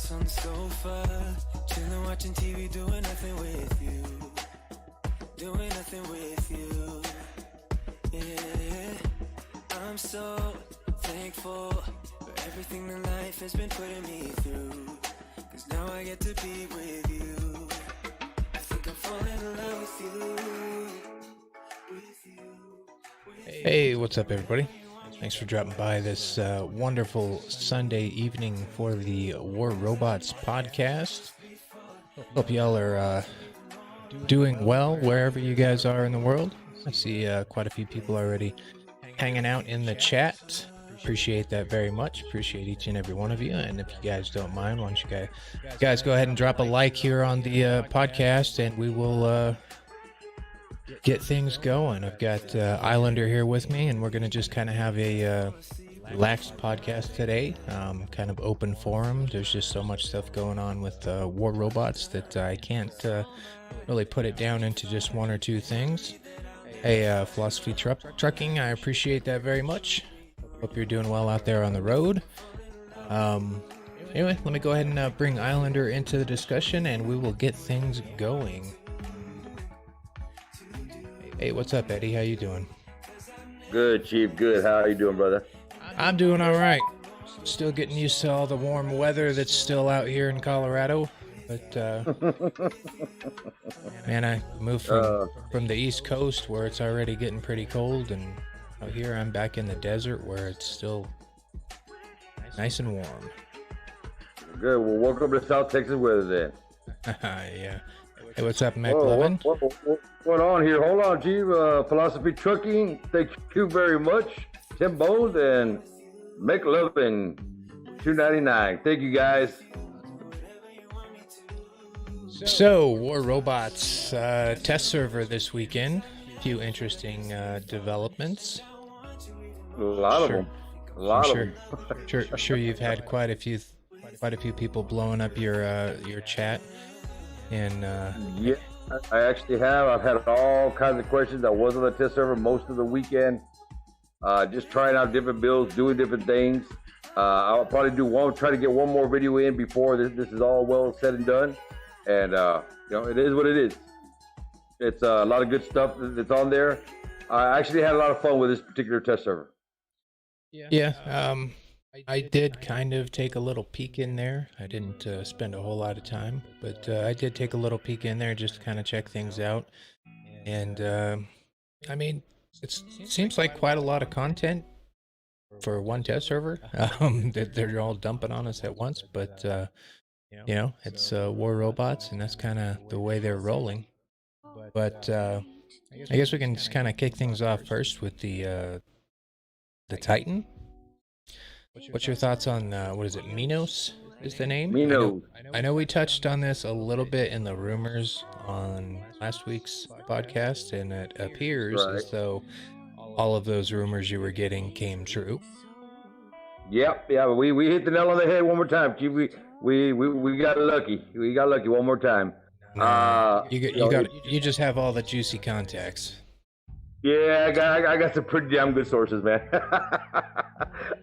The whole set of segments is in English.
ass on the sofa, chilling, watching TV, doing nothing with you. Doing nothing with you. Yeah, I'm so thankful for everything that life has been putting me through. Cause now I get to be with you. I think I'm falling in love with you. Hey, what's up, everybody? Thanks for dropping by this wonderful Sunday evening for the War Robots podcast. Hope y'all are doing well wherever you guys are in the world. I see quite a few people already hanging out in the chat. Appreciate that very much. Appreciate each and every one of you. And if you guys don't mind, why don't you guys go ahead and drop a like here on the podcast, and we will get things going. I've got Islander here with me, and we're going to just kind of have a relaxed podcast today, kind of open forum. There's just so much stuff going on with War Robots that I can't really put it down into just one or two things. Hey, Philosophy Trucking, I appreciate that very much. Hope you're doing well out there on the road. Anyway, let me go ahead and bring Islander into the discussion, and we will get things going. Hey, what's up, Eddie? How you doing? Good, Chief. Good. How are you doing, brother? I'm doing all right. Still getting used to all the warm weather that's still out here in Colorado. But, man, I moved from the East Coast where it's already getting pretty cold, and out here I'm back in the desert where it's still nice and warm. Good. Well, welcome to South Texas weather then. Yeah. Hey, what's up, McLovin? What's going on here? Hold on, Chief. Philosophy Trucking, thank you very much. Tim Bones and McLovin, $2.99. Thank you, guys. So, War Robots test server this weekend. A few interesting developments. A lot of them. A lot of them. Sure, you've had quite a few people blowing up your chat. And yeah, I actually have. I've had all kinds of questions. I was on the test server most of the weekend, just trying out different builds, doing different things. I'll probably try to get one more video in before this is all well said and done. And it is what it is. It's a lot of good stuff that's on there. I actually had a lot of fun with this particular test server. Yeah. I did kind of take a little peek in there. I didn't spend a whole lot of time, but I did take a little peek in there just to kind of check things out. And I mean, it seems like quite a lot of content for one test server that they're all dumping on us at once. But it's War Robots, and that's kind of the way they're rolling. But I guess we can just kind of kick things off first with the Titan. What's your thoughts on, what is it, Minos is the name? Minos. I know we touched on this a little bit in the rumors on last week's podcast, and it appears as though all of those rumors you were getting came true. Yep, yeah, we hit the nail on the head one more time. We got lucky. We got lucky one more time. You just have all the juicy contacts. Yeah, I got some pretty damn good sources, man.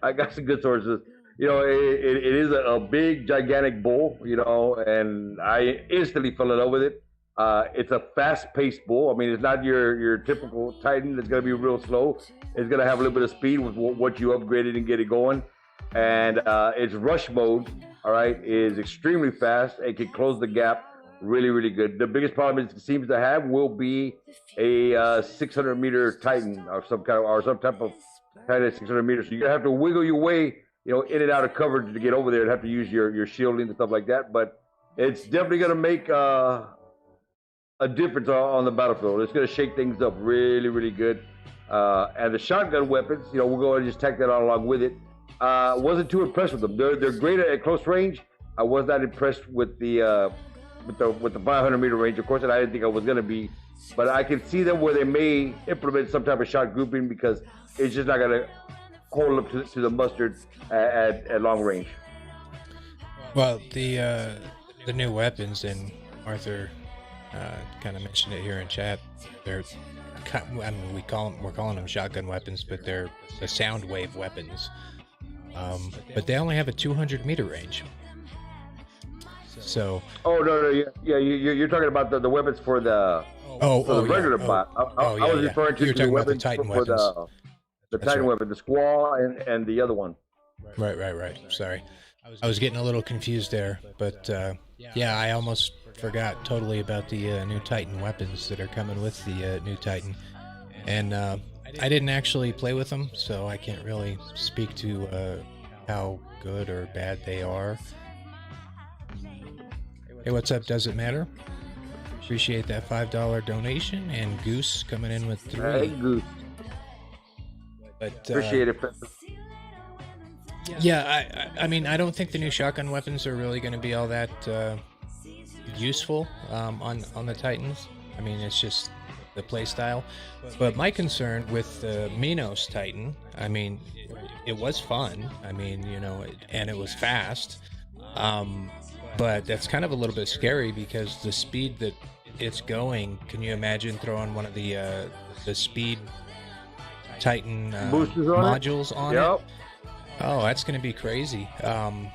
I got some good sources. It is a big, gigantic bull, and I instantly fell in love with it. It's a fast-paced bull. I mean, it's not your typical Titan that's going to be real slow. It's going to have a little bit of speed with what you upgraded and get it going. And its rush mode, all right, is extremely fast. It can close the gap really, really good. The biggest problem it seems to have will be a 600-meter Titan or some type of Titan at 600 meters. So you're gonna have to wiggle your way, in and out of coverage to get over there and have to use your shielding and stuff like that. But it's definitely gonna make a difference on the battlefield. It's gonna shake things up really, really good. And the shotgun weapons, we'll go and just tack that on along with it. Wasn't too impressed with them. They're great at close range. I was not impressed with the 500-meter range, of course, and I didn't think I was going to be. But I can see them where they may implement some type of shot grouping because it's just not going to hold up to the mustard at long range. Well, the new weapons, and Arthur kind of mentioned it here in chat. They're, we're calling them shotgun weapons, but they're the sound wave weapons. But they only have a 200-meter range. So. Oh no, yeah, you're talking about the weapons for the regular bot. I was referring to You're the talking about the weapons Titan for weapons. the That's Titan right. weapon, the Squall and the other one. Right. Sorry, I was getting a little confused there, but yeah, I almost forgot totally about the new Titan weapons that are coming with the new Titan, and I didn't actually play with them, so I can't really speak to how good or bad they are. Hey, what's up? Does it matter? Appreciate that $5 donation, and Goose coming in with 3. Hey, Goose. But Appreciate it. yeah, I mean, I don't think the new shotgun weapons are really going to be all that useful on the Titans. I mean, it's just the play style. But my concern with the Minos Titan, I mean, it was fun. I mean, you know, and it was fast. But that's kind of a little bit scary because the speed that it's going. Can you imagine throwing one of the speed Titan Boosters on modules on Yep. it? Oh, that's going to be crazy. I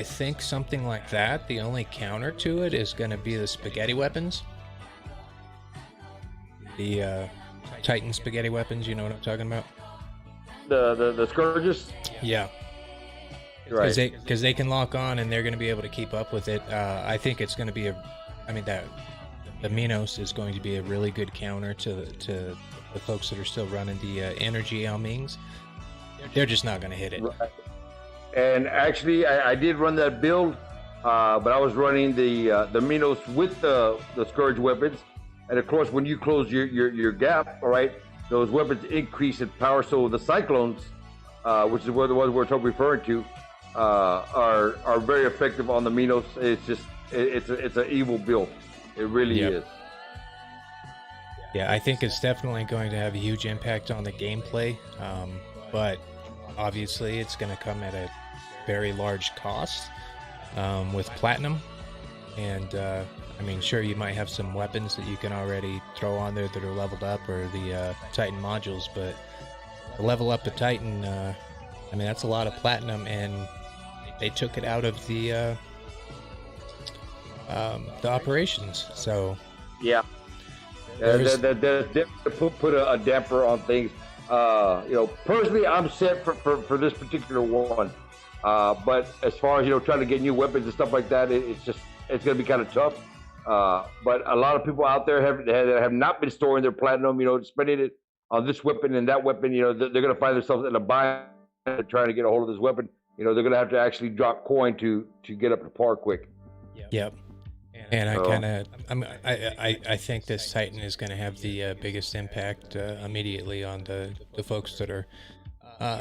think something like that. The only counter to it is going to be the spaghetti weapons. The Titan spaghetti weapons. You know what I'm talking about? The Scourges. Yeah. Right. Because they can lock on and they're going to be able to keep up with it. I think it's going to be the Minos is going to be a really good counter to the folks that are still running the energy Almings. They're just not going to hit it. Right. And actually, I did run that build, but I was running the Minos with the Scourge weapons, and of course, when you close your gap, all right, those weapons increase in power. So the Cyclones, which is what the ones we're referring to, are very effective on the Minos. It's just it's an evil build. It really is. Yeah, I think it's definitely going to have a huge impact on the gameplay, but obviously it's going to come at a very large cost with platinum. And I mean, sure, you might have some weapons that you can already throw on there that are leveled up, or the Titan modules, but to level up the Titan, I mean, that's a lot of platinum, and they took it out of the operations. So yeah, that put a damper on things. You know, personally, I'm set for this particular one. But as far as, you know, trying to get new weapons and stuff like that, it's going to be kind of tough. But a lot of people out there have not been storing their platinum, you know, spending it on this weapon and that weapon. You know, they're going to find themselves in a bind trying to get a hold of this weapon. You know, they're going to have to actually drop coin to get up to par quick. Yep. And I think this Titan is going to have the biggest impact immediately on the folks that are,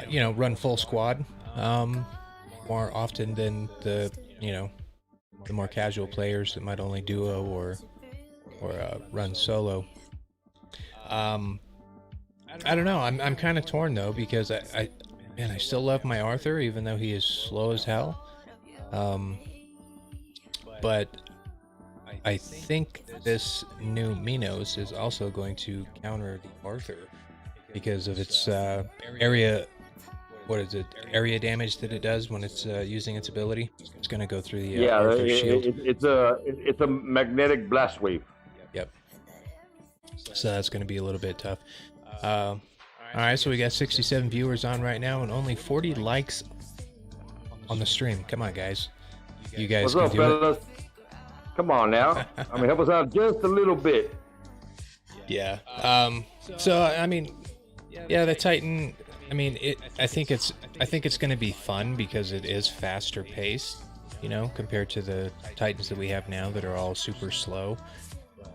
you know, run full squad more often than the, you know, the more casual players that might only duo or run solo. I don't know. I'm kind of torn though, because I still love my Arthur, even though he is slow as hell. But I think this new Minos is also going to counter the Arthur because of its area. What is it? Area damage that it does when it's using its ability. It's going to go through the Arthur shield. It's a magnetic blast wave. Yep. So that's going to be a little bit tough. All right, so we got 67 viewers on right now and only 40 likes on the stream. Come on, guys. You guys What's can up, do fellas? Come on now. I mean, help us out just a little bit. Yeah. So I mean, yeah, the Titan. I mean, I think it's going to be fun because it is faster paced, you know, compared to the Titans that we have now that are all super slow.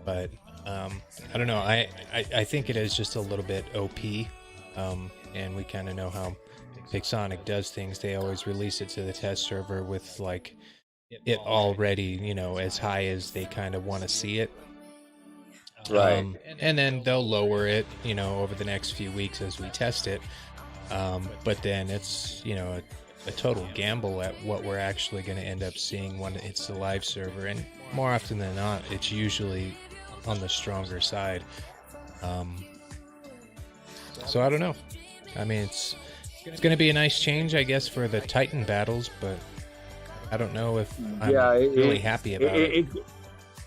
But I don't know. I think it is just a little bit OP, and we kind of know how Pixonic does things. They always release it to the test server with like it already, you know, as high as they kind of want to see it. Right. And then they'll lower it, you know, over the next few weeks as we test it. But then it's, you know, a total gamble at what we're actually going to end up seeing when it's the live server. And more often than not, it's usually on the stronger side. So I don't know. I mean, it's going to be a nice change, I guess, for the Titan battles, but I don't know if I'm Yeah, really happy about it.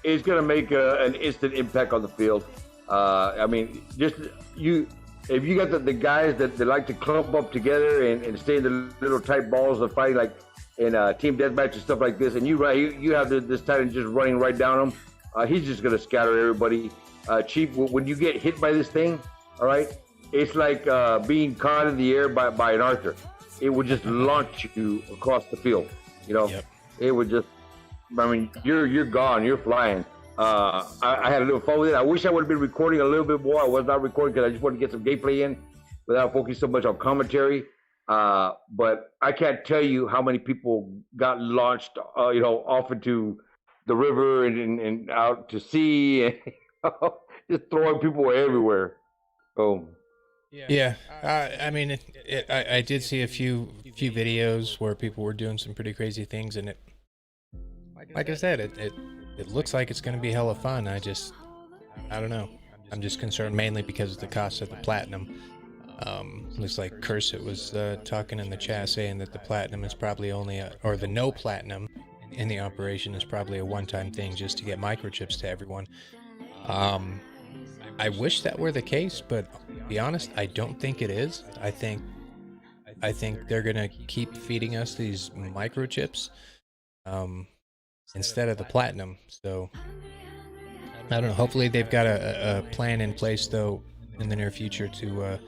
It's going to make an instant impact on the field. I mean, just if you got the guys that like to clump up together and stay in the little tight balls of fighting, like in team deathmatch and stuff like this, and you have this Titan just running right down him, he's just going to scatter everybody. Chief, when you get hit by this thing, all right, it's like being caught in the air by an Arthur. It would just launch you across the field. You know, It would just. I mean, you're gone. You're flying. I had a little fun with it. I wish I would have been recording a little bit more. I was not recording because I just wanted to get some gameplay in without focusing so much on commentary. But I can't tell you how many people got launched, off into the river and out to sea, and just throwing people everywhere. Oh. Yeah, I mean, I did see a few videos where people were doing some pretty crazy things, and like I said, it looks like it's going to be hella fun. I don't know. I'm just concerned mainly because of the cost of the platinum. Looks like Cursit was talking in the chat saying that the platinum is probably only or the no platinum in the operation is probably a one-time thing just to get microchips to everyone. I wish that were the case, but to be honest, I don't think it is. I think they're gonna keep feeding us these microchips instead of the platinum. So I don't know. Hopefully they've got a plan in place though in the near future to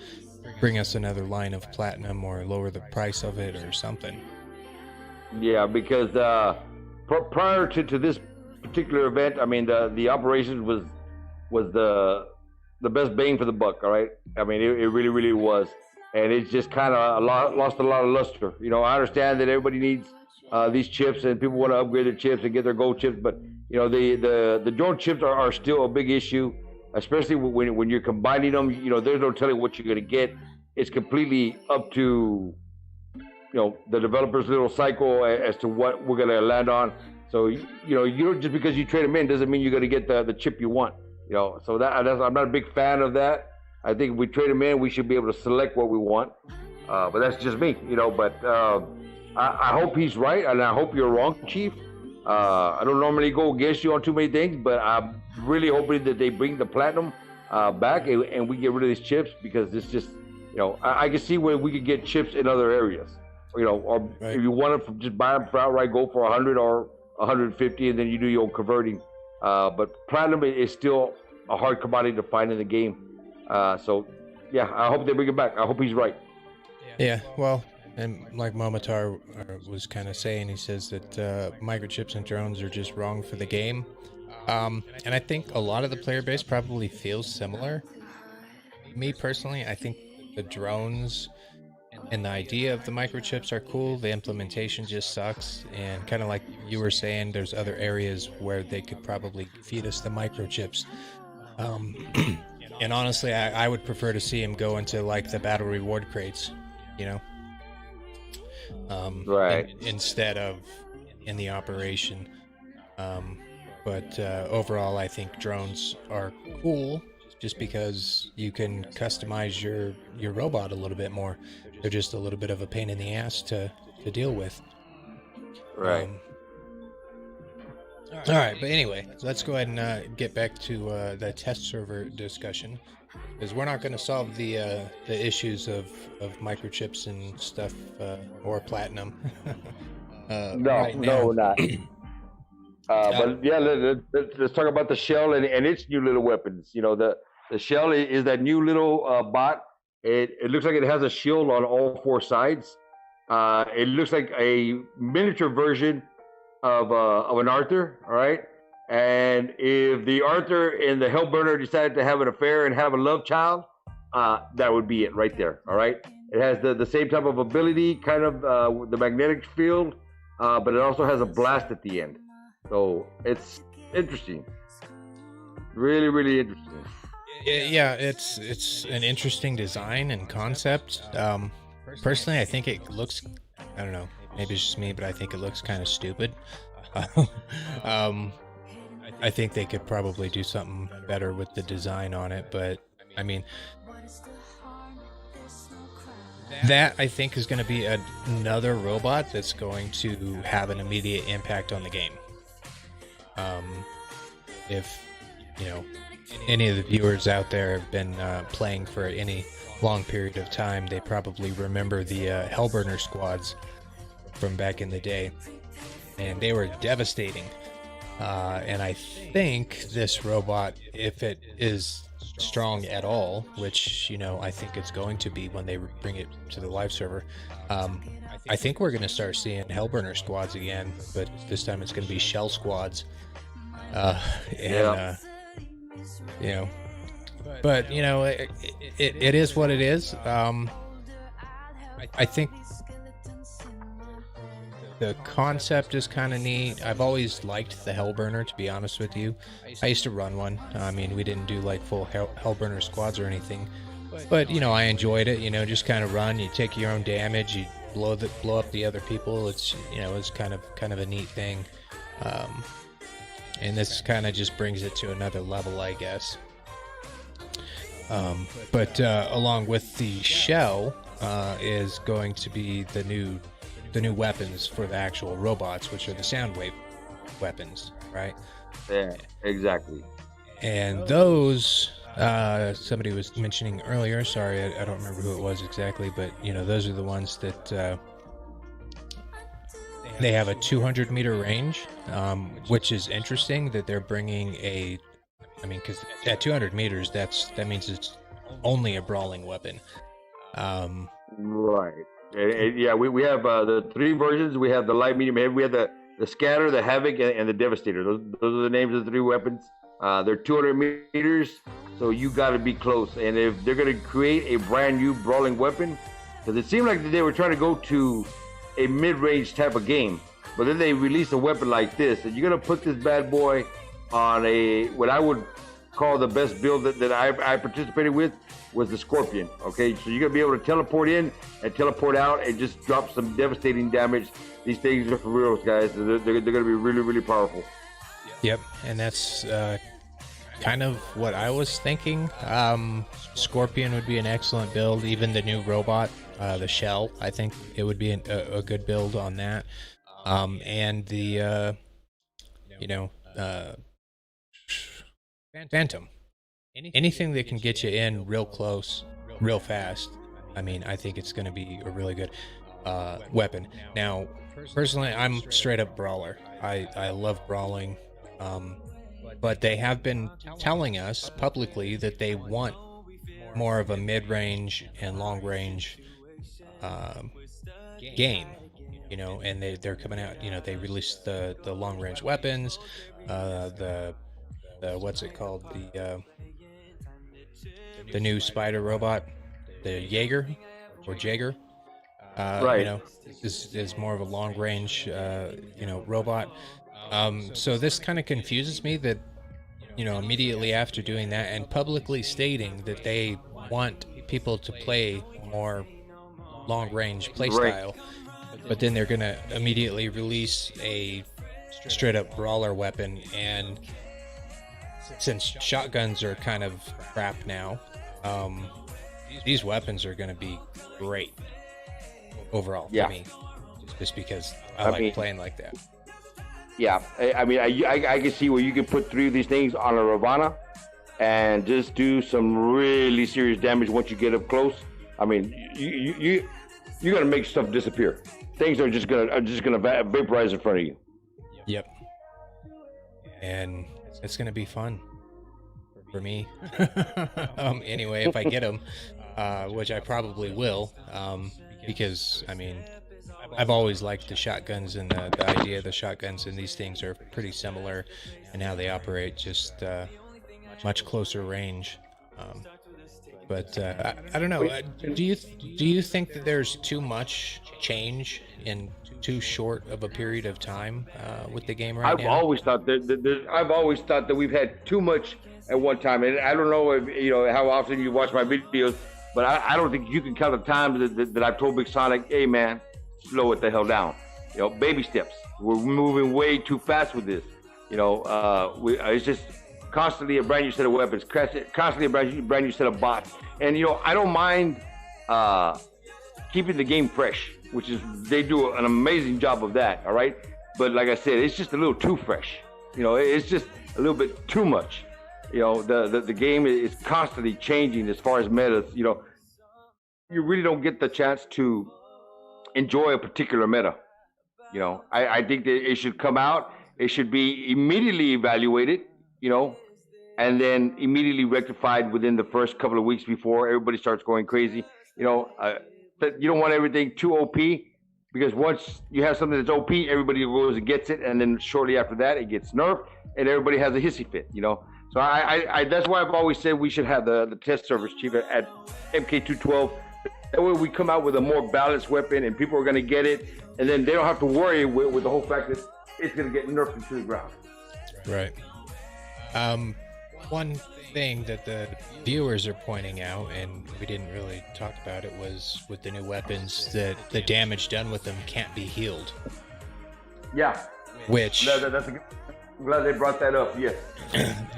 bring us another line of platinum or lower the price of it or something. Yeah, because prior to this particular event, I mean the operations was the best bang for the buck. All right, I mean it really, really was, and it's just kind of lost a lot of luster. You know, I understand that everybody needs these chips and people want to upgrade their chips and get their gold chips, but you know the drone chips are still a big issue, especially when you're combining them. You know, there's no telling what you're going to get. It's completely up to the developer's little cycle as to what we're going to land on. So you don't, just because you trade them in doesn't mean you're going to get the chip you want. So that's I'm not a big fan of that. I think if we trade them in, we should be able to select what we want. But that's just me, But I hope he's right, and I hope you're wrong, Chief. I don't normally go against you on too many things, but I'm really hoping that they bring the platinum back and we get rid of these chips, because it's just, I can see where we could get chips in other areas. Or right. If you want to just buy them outright, go for 100 or 150, and then you do your own converting. But platinum is still a hard commodity to find in the game. So, yeah, I hope they bring it back. I hope he's right. Yeah, well, and like Momatar was kind of saying, he says that microchips and drones are just wrong for the game. And I think a lot of the player base probably feels similar. Me personally, I think the drones and the idea of the microchips are cool. The implementation just sucks, and kind of like you were saying, there's other areas where they could probably feed us the microchips. And honestly, I would prefer to see him go into like the battle reward crates, right, instead of in the operation. But overall, I think drones are cool just because you can customize your robot a little bit more. They're just a little bit of a pain in the ass to deal with. Right. All right, but anyway, let's go ahead and get back to the test server discussion, because we're not going to solve the issues of microchips and stuff or platinum. No, we're not. But yeah, let's talk about the shell and its new little weapons. The shell is that new little bot. It looks like it has a shield on all four sides. It looks like a miniature version of an Arthur, all right? And if the Arthur and the Hellburner decided to have an affair and have a love child, that would be it right there, all right? It has the same type of ability, kind of the magnetic field, but it also has a blast at the end. So it's interesting. Really, really interesting. Yeah, it's an interesting design and concept. Personally, I think it looks, I don't know, maybe it's just me, but I think it looks kind of stupid. I think they could probably do something better with the design on it, but I mean, that I think is going to be another robot that's going to have an immediate impact on the game. If any of the viewers out there have been playing for any long period of time, they probably remember the Hellburner squads from back in the day, and they were devastating. And I think this robot, if it is strong at all, which I think it's going to be when they bring it to the live server, I think we're going to start seeing Hellburner squads again, but this time it's going to be shell squads. But it is what it is. I think the concept is kind of neat. I've always liked the Hellburner, to be honest with you. I used to run one. I mean, we didn't do like full Hellburner squads or anything, but I enjoyed it. Just kind of run. You take your own damage. You blow up the other people. It's it's kind of a neat thing. And this kind of just brings it to another level, I guess. But along with the shell is going to be the new weapons for the actual robots, which are the sound wave weapons, right? Yeah, exactly. And those, somebody was mentioning earlier, sorry, I don't remember who it was exactly, but those are the ones that they have a 200-meter range, which is interesting that they're bringing because at 200 meters, that means it's only a brawling weapon. Right. Yeah, we have the three versions. We have the light, medium, heavy. We have the scatter, the havoc, and the devastator. Those are the names of the three weapons. They're 200 meters, so you got to be close. And if they're going to create a brand new brawling weapon, because it seemed like they were trying to go to a mid-range type of game, but then they released a weapon like this, and you're going to put this bad boy on what I would call the best build that I participated with was the Scorpion. Okay, so you're gonna be able to teleport in and teleport out and just drop some devastating damage. These things are for real, guys. They're gonna be really, really powerful. Yep, and that's kind of what I was thinking. Scorpion would be an excellent build. Even the new robot, the Shell, I think it would be a good build on that. And the Phantom. Anything that can get you in real close, real fast. I mean, I think it's going to be a really good weapon. Now, personally, I'm straight up brawler. I love brawling. But they have been telling us publicly that they want more of a mid-range and long-range game. And they're coming out. They released the long-range weapons, the what's it called, the new spider robot, the Jaeger or Jaeger, right? Is more of a long range robot. So this kind of confuses me that immediately after doing that and publicly stating that they want people to play more long range play style, but then they're gonna immediately release a straight up brawler weapon. And since shotguns are kind of crap now, these weapons are going to be great overall for me, just because I like playing like that. Yeah, I mean, I can see where you can put three of these things on a Ravana and just do some really serious damage once you get up close. I mean, you're gonna make stuff disappear. Things are just gonna vaporize in front of you. Yep. And it's gonna be fun for me. Anyway, if I get them, which I probably will, because I mean, I've always liked the shotguns, and the idea of the shotguns and these things are pretty similar in how they operate, just much closer range. But I don't know. Do you think that there's too much change in too short of a period of time with the game right now? I've always thought that we've had too much at one time, and I don't know if how often you watch my videos, but I don't think you can count the times that I've told Big Sonic, "Hey man, slow it the hell down." Baby steps. We're moving way too fast with this. It's just constantly a brand new set of weapons, constantly a brand new set of bots. And I don't mind keeping the game fresh, which is they do an amazing job of that. All right, but like I said, it's just a little too fresh. You know, it's just a little bit too much. You know, the game is constantly changing as far as metas. You know, you really don't get the chance to enjoy a particular meta. You know, I think that it should come out. It should be immediately evaluated. You know, and then immediately rectified within the first couple of weeks before everybody starts going crazy. You know, but you don't want everything too OP, because once you have something that's OP, everybody goes and gets it, and then shortly after that, it gets nerfed, and everybody has a hissy fit. You know, so I that's why I've always said we should have the test servers, Chief, at MK212. That way we come out with a more balanced weapon, and people are going to get it, and then they don't have to worry with the whole fact that it's going to get nerfed into the ground. Right. One thing that the viewers are pointing out, and we didn't really talk about it, was with the new weapons that the damage done with them can't be healed. Yeah. Which that's I'm glad they brought that up. Yes.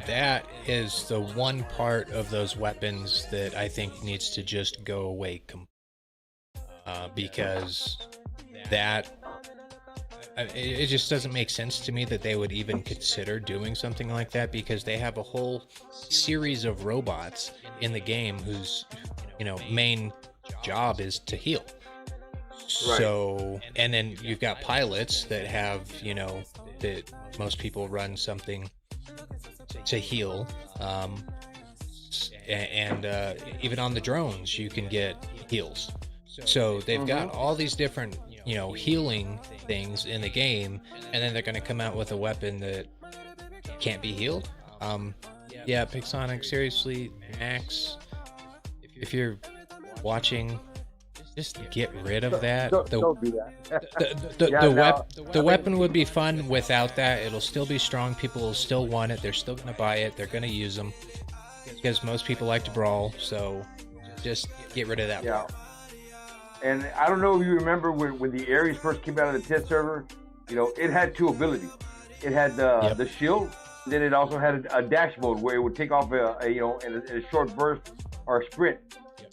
That is the one part of those weapons that I think needs to just go away because that it just doesn't make sense to me that they would even consider doing something like that, because they have a whole series of robots in the game whose main job is to heal. Right. So, and then you've got pilots that have, that most people run something to heal. And even on the drones, you can get heals. So they've got all these different, healing things in the game, and then they're going to come out with a weapon that can't be healed. Yeah, Pixonic, seriously, Max, if you're watching, just get rid of that. Don't do that. The weapon would be fun without that. It'll still be strong. People will still want it. They're still going to buy it. They're going to use them because most people like to brawl. So just get rid of that. Yeah. And I don't know if you remember when the Ares first came out of the test server, it had two abilities. It had the shield, then it also had a dash mode where it would take off in a short burst or a sprint.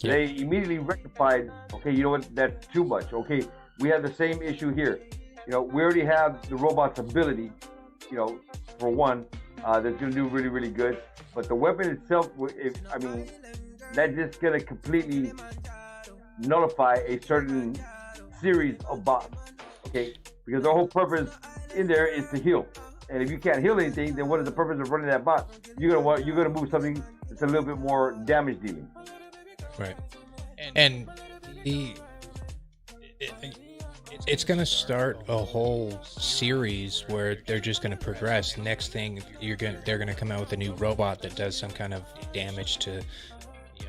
Yep. They immediately rectified, okay, you know what, that's too much. Okay, we have the same issue here. We already have the robot's ability, for one, that's going to do really, really good. But the weapon itself, that's just going to completely nullify a certain series of bots, okay? Because the whole purpose in there is to heal. And if you can't heal anything, then what is the purpose of running that bot? You're gonna move something that's a little bit more damage dealing. Right. And it's going to start a whole series where they're just going to progress. Next thing, they're going to come out with a new robot that does some kind of damage to,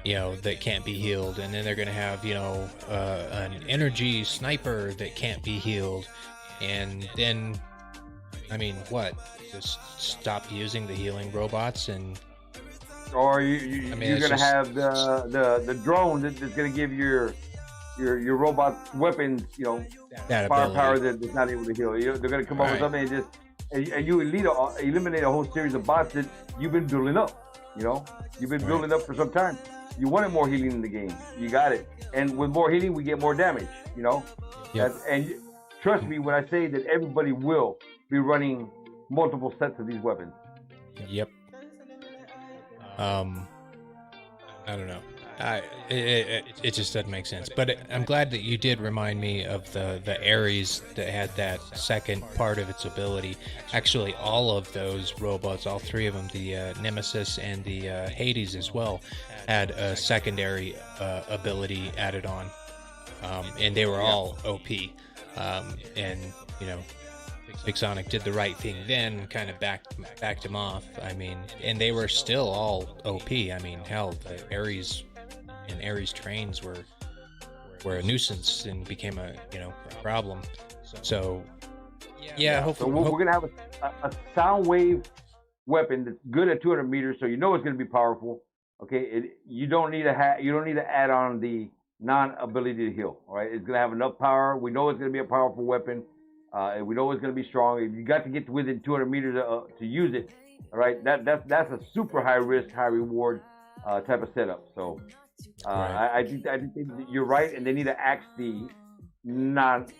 that can't be healed. And then they're going to have, an energy sniper that can't be healed. And then, just stop using the healing robots and... Or you're going to have the drone that's going to give your robot weapons, firepower that's not able to heal. They're going to come up with something and you eliminate a whole series of bots that you've been building up. You've been building up for some time. You wanted more healing in the game. You got it. And with more healing, we get more damage. Yep. And trust me when I say that everybody will be running multiple sets of these weapons. Yep. I don't know. It just doesn't make sense. But I'm glad that you did remind me of the Ares that had that second part of its ability. Actually, all of those robots, all three of them, the Nemesis and the Hades as well, had a secondary ability added on. And they were all OP. And, Pixonic did the right thing then, kind of backed him off. And they were still all OP. Hell, the Ares and Ares trains were a nuisance and became a problem. So hopefully we're gonna have a sound wave weapon that's good at 200 meters, so it's gonna be powerful. Okay, you don't need to add on the non-ability to heal. All right, it's gonna have enough power. We know it's gonna be a powerful weapon. We know it's going to be strong. If you got to get to within 200 meters to use it, all right, that's a super high risk, high reward type of setup. So, Right. I think you're right, and they need to axe the not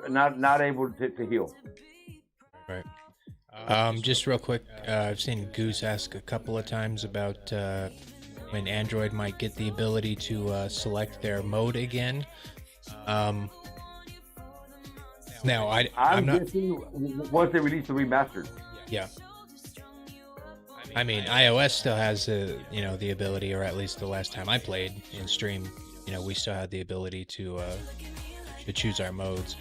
not able to heal. Right. Just real quick, I've seen Goose ask a couple of times about when Android might get the ability to select their mode again. Now, I'm not. Guessing once they release the remastered. Yeah. I mean, iOS still has the the ability, or at least the last time I played in stream, we still had the ability to choose our modes.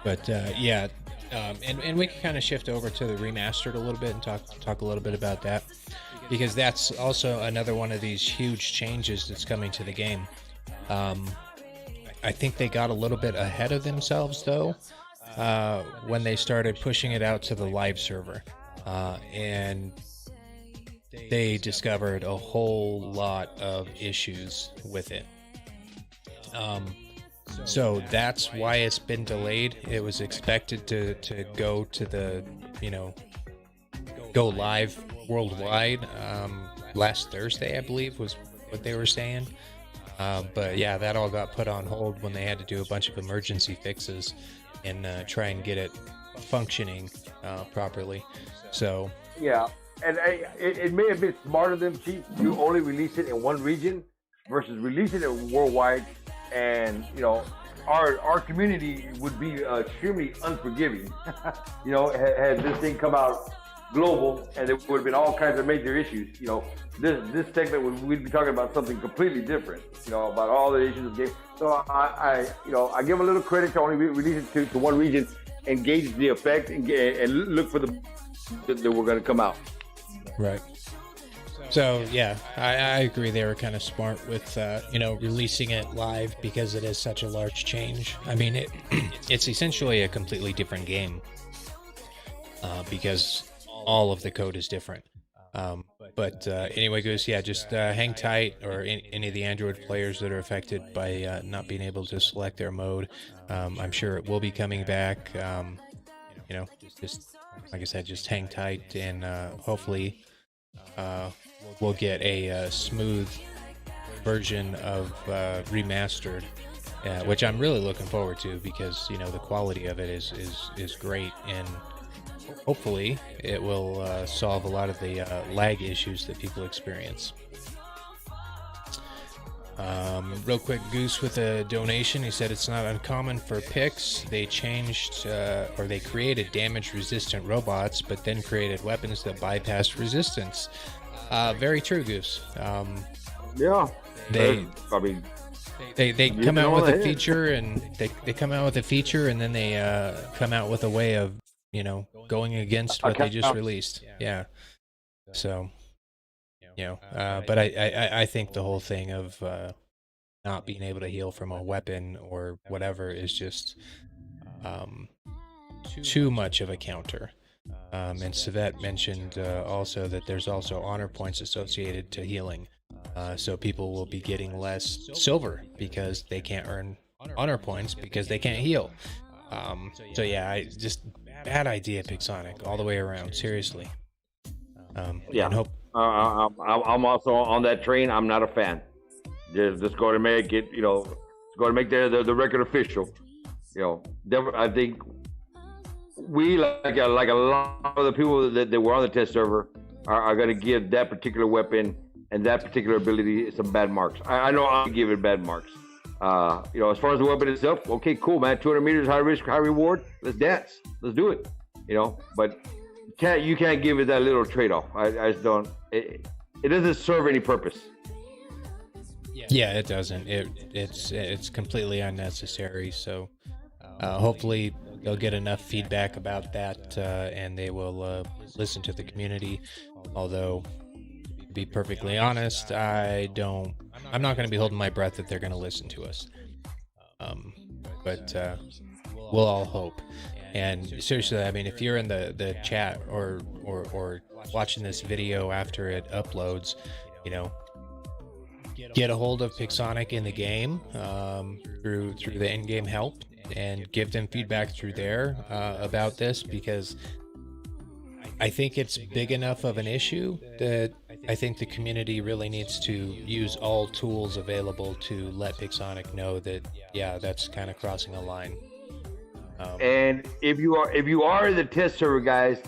But yeah, and we can kind of shift over to the remastered a little bit and talk a little bit about that, because that's also another one of these huge changes that's coming to the game. I think they got a little bit ahead of themselves though when they started pushing it out to the live server, and they discovered a whole lot of issues with it. So that's why it's been delayed. It was expected to go to the, go live worldwide last Thursday, I believe, was what they were saying. But yeah, that all got put on hold when they had to do a bunch of emergency fixes and try and get it functioning properly. So yeah, and it may have been smarter than Chief to only release it in one region versus releasing it worldwide. And our community would be extremely unforgiving. Had this thing come out global, and there would have been all kinds of major issues. This segment we'd be talking about something completely different. About all the issues of the game. So I give a little credit to only release it to one region, and gauge the effect, and look for the that were going to come out. Right. So yeah, I agree. They were kind of smart with releasing it live, because it is such a large change. I mean, it's essentially a completely different game because all of the code is different. But anyway, Goose, yeah, just hang tight, or any of the Android players that are affected by not being able to select their mode. I'm sure it will be coming back. Just like I said, just hang tight, and hopefully we'll get a smooth version of Remastered, which I'm really looking forward to, because the quality of it is great, and hopefully it will solve a lot of the lag issues that people experience. Real quick, Goose with a donation. He said it's not uncommon for picks. They changed or they created damage-resistant robots, but then created weapons that bypassed resistance. Very true, Goose. Yeah. They come out with a feature, and they come out with a feature, and then they come out with a way of going against what they just released. Yeah. So but I think the whole thing of not being able to heal from a weapon or whatever is just too much of a counter. And Savet mentioned also that there's also honor points associated to healing. So people will be getting less silver because they can't earn honor points because they can't heal. So yeah, just bad idea, Pixonic, all the way around. Seriously. Yeah. And hope. I'm also on that train. I'm not a fan. Just go to make it, go to make the record official. I think we like a lot of the people that were on the test server are going to give that particular weapon and that particular ability some bad marks. I know I'll give it bad marks. As far as the weapon itself, okay, cool, man. 200 meters, high risk, high reward. Let's dance. Let's do it. But you can't give it that little trade-off. I just don't. It doesn't serve any purpose. Yeah, it doesn't. It's completely unnecessary. So hopefully they'll get enough feedback about that, and they will listen to the community. Although, to be perfectly honest, I'm not going to be holding my breath that they're going to listen to us. But we'll all hope. And seriously, I mean, if you're in the chat or watching this video after it uploads, get a hold of Pixonic in the game through the in-game help, and give them feedback through there about this, because I think it's big enough of an issue that I think the community really needs to use all tools available to let Pixonic know that, yeah, that's kind of crossing a line. And if you are in the test server, guys,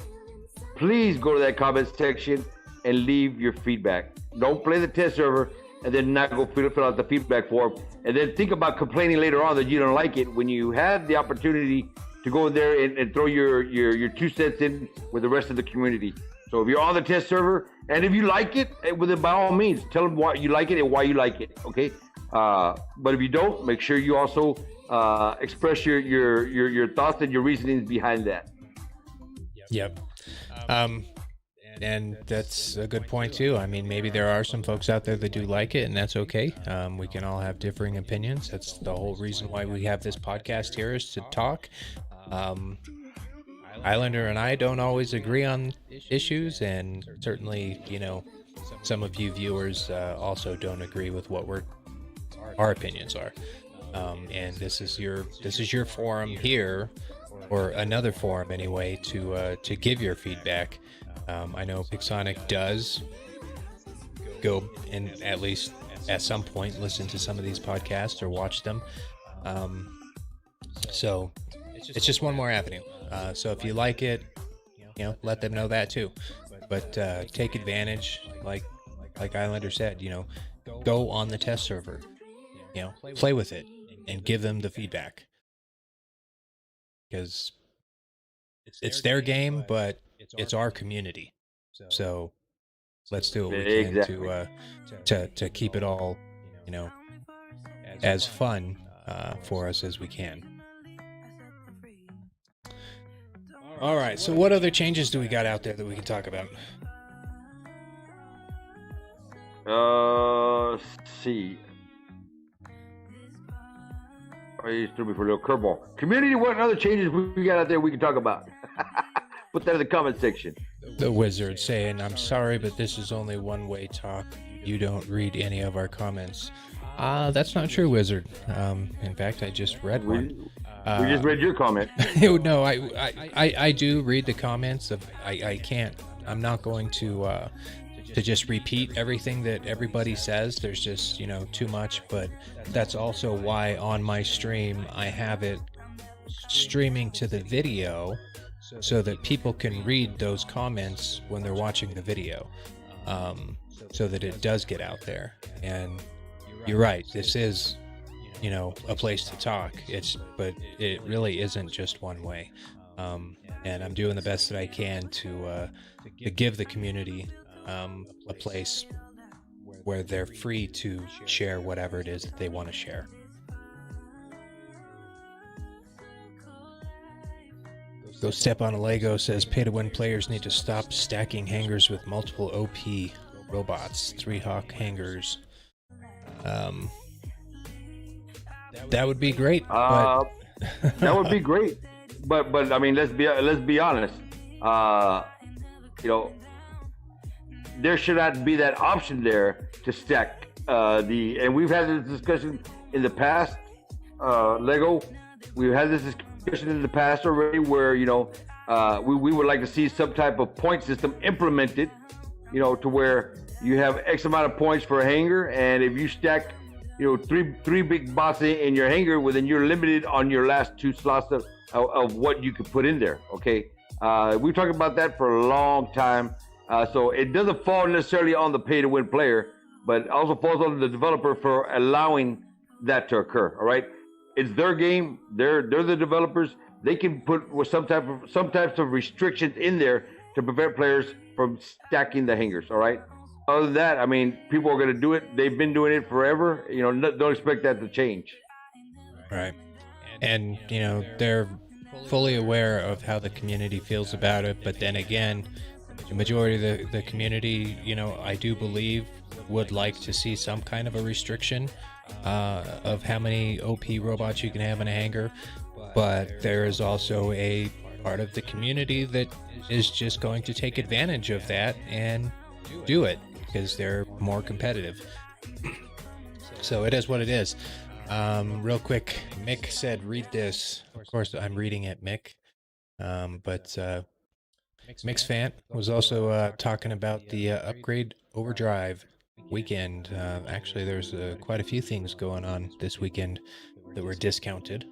please go to that comment section and leave your feedback. Don't play the test server and then not go fill out the feedback form, and then think about complaining later on that you don't like it when you have the opportunity to go in there and throw your 2 cents in with the rest of the community. So if you're on the test server and if you like it, well, then by all means, tell them why you like it and why you like it. Okay. But if you don't, make sure you also express your thoughts and your reasonings behind that. Yep. And that's a good point too. I mean, maybe there are some folks out there that do like it, and that's okay. We can all have differing opinions. That's the whole reason why we have this podcast here, is to talk. Islander and I don't always agree on issues, and certainly, you know, some of you viewers also don't agree with what our opinions are. And this is your forum here, or another forum anyway, to give your feedback. I know Pixonic does go and at least at some point listen to some of these podcasts or watch them. So it's just one more avenue. So if you like it, you know, let them know that too. But take advantage, like Islander said, you know, go on the test server, you know, play with it and give them the feedback, because it's their game, but it's our community. So let's do what we can to keep it all, you know, as fun for us as we can. All right, so what other changes do we got out there that we can talk about? Let's see. You threw me for a little curveball. Community, what other changes we got out there we can talk about? Put that in the comment section. The Wizard saying, "I'm sorry, but this is only one-way talk. You don't read any of our comments." That's not true, Wizard. In fact, I just read one. We just read your comment. No, I do read the comments. I can't. I'm not going to just repeat everything that everybody says. There's just, you know, too much. But that's also why on my stream I have it streaming to the video, so that people can read those comments when they're watching the video, so that it does get out there. And you're right, this is, you know, a place to talk. But it really isn't just one way. And I'm doing the best that I can to give the community a place where they're free to share whatever it is that they want to share. Go Step on a Lego says, pay-to-win players need to stop stacking hangars with multiple OP robots. 3 Hawk hangars. That would be great. But... that would be great. But I mean, let's be honest. You know, there should not be that option there to stack and we've had this discussion in the past. Lego, we've had this discussion in the past already, where, you know, we would like to see some type of point system implemented, you know, to where you have X amount of points for a hangar, and if you stack, you know, three big bots in your hangar, well, then you're limited on your last 2 slots of what you could put in there. Okay, we've talked about that for a long time. So it doesn't fall necessarily on the pay-to-win player, but it also falls on the developer for allowing that to occur. All right, it's their game. They're the developers. They can put with some types of restrictions in there to prevent players from stacking the hangars. All right. Other than that, I mean, people are going to do it. They've been doing it forever. You know, don't expect that to change. Right. And, you know, they're fully aware of how the community feels about it. But then again, the majority of the community, you know, I do believe would like to see some kind of a restriction of how many OP robots you can have in a hangar. But there is also a part of the community that is just going to take advantage of that and do it, because they're more competitive. So it is what it is. Real quick, Mick said, read this. Of course, I'm reading it, Mick. But Mixfant was also talking about the upgrade overdrive weekend. Actually, there's quite a few things going on this weekend that were discounted.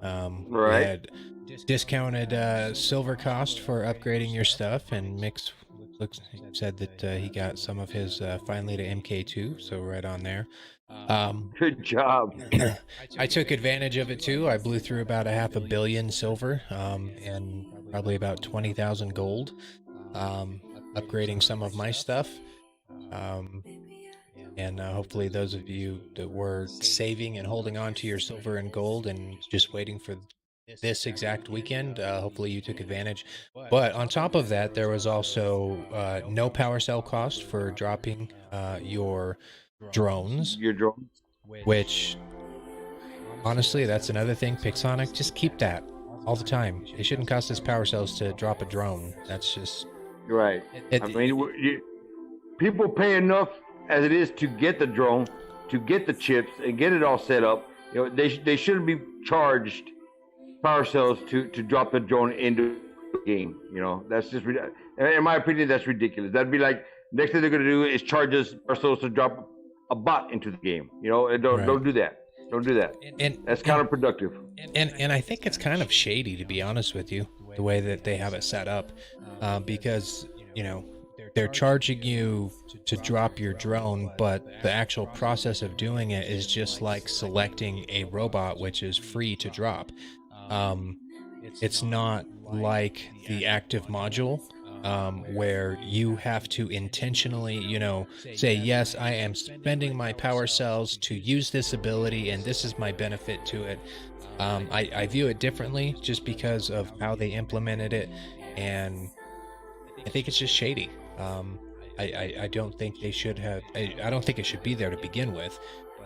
We Right. had discounted silver cost for upgrading your stuff, and Mix said that he got some of his finally to MK2, so right on there. Good job. I took advantage of it too. I blew through about a $500 million silver and probably about 20,000 gold, upgrading some of my stuff. And hopefully those of you that were saving and holding on to your silver and gold and just waiting for this exact weekend, hopefully you took advantage. But on top of that, there was also no power cell cost for dropping your drones, Your drone. which honestly, that's another thing. Pixonic, just keep that all the time. It shouldn't cost us power cells to drop a drone. That's just Right. I mean, people pay enough as it is to get the drone, to get the chips, and get it all set up. You know, they shouldn't be charged power cells to drop the drone into the game. You know, that's just, in my opinion, that's ridiculous. That'd be like, next thing they're going to do is charge us power cells to drop a bot into the game. You know, don't do that. Don't do that. And that's counterproductive. And I think it's kind of shady, to be honest with you, the way that they have it set up, because you know they're charging you to drop your drone, but the actual process of doing it is just like selecting a robot, which is free to drop. It's not like the active module, where you have to intentionally, you know, say, yes, I am spending my power cells to use this ability, and this is my benefit to it. I view it differently just because of how they implemented it, and I think it's just shady. I don't think they should have. I don't think it should be there to begin with,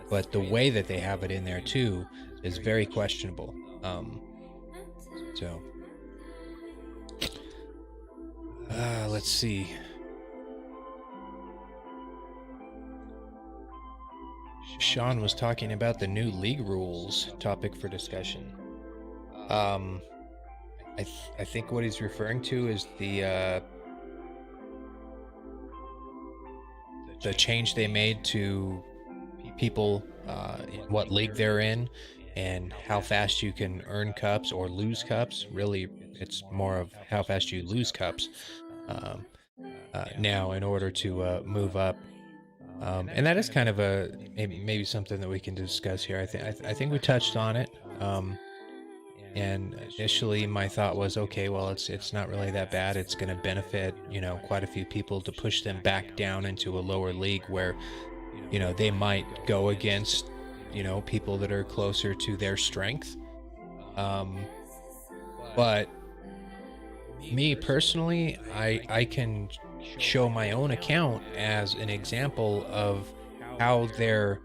but the way that they have it in there too is very questionable. So let's see. Sean was talking about the new league rules topic for discussion. I think what he's referring to is the change they made to people, what league they're in, and how fast you can earn cups or lose cups. Really, it's more of how fast you lose cups now in order to move up. And that is kind of a maybe something that we can discuss here. I think we touched on it. And initially my thought was, okay, well, it's not really that bad. It's going to benefit, you know, quite a few people to push them back down into a lower league where, you know, they might go against, you know, people that are closer to their strength. But me personally, I can show my own account as an example of how their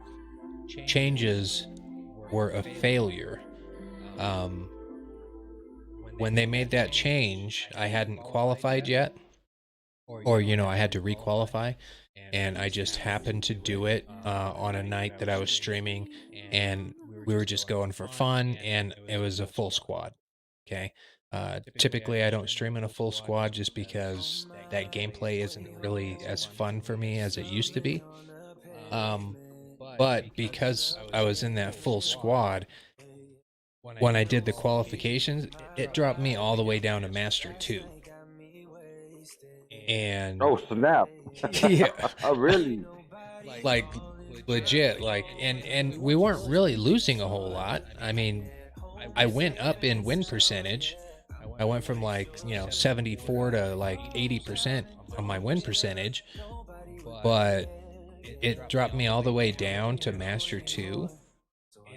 changes were a failure. When they made that change, I hadn't qualified yet, or, you know, I had to requalify, and I just happened to do it on a night that I was streaming, and we were just going for fun, and it was a full squad. Okay. Typically I don't stream in a full squad just because that gameplay isn't really as fun for me as it used to be. But because I was in that full squad, when I did the qualifications, it dropped me all the way down to Master 2. And oh snap. yeah. Oh, really? Like legit, like, and we weren't really losing a whole lot. I mean, I went up in win percentage. I went from like, you know, 74 to like 80% on my win percentage, but it dropped me all the way down to Master 2.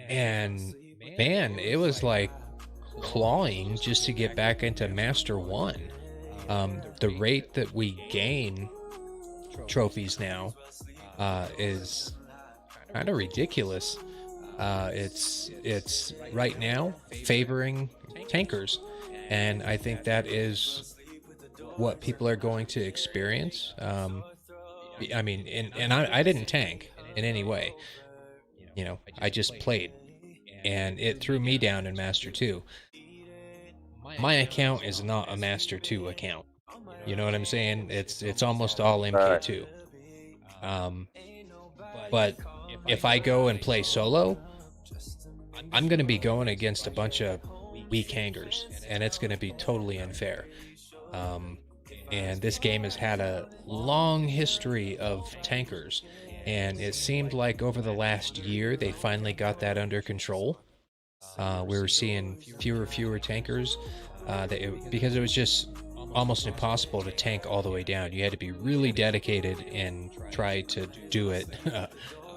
And man, it was like clawing just to get back into Master 1. The rate that we gain trophies now is kind of ridiculous. It's right now favoring tankers, and I think that is what people are going to experience. I mean, and I didn't tank in any way. You know, I just played, and it threw me down in Master 2. My account is not a Master 2 account. You know what I'm saying? It's almost all MK2. But if I go and play solo, I'm going to be going against a bunch of weak hangers, and it's going to be totally unfair. And this game has had a long history of tankers, and it seemed like over the last year they finally got that under control. We were seeing fewer tankers because it was just almost impossible to tank all the way down. You had to be really dedicated and try to do it.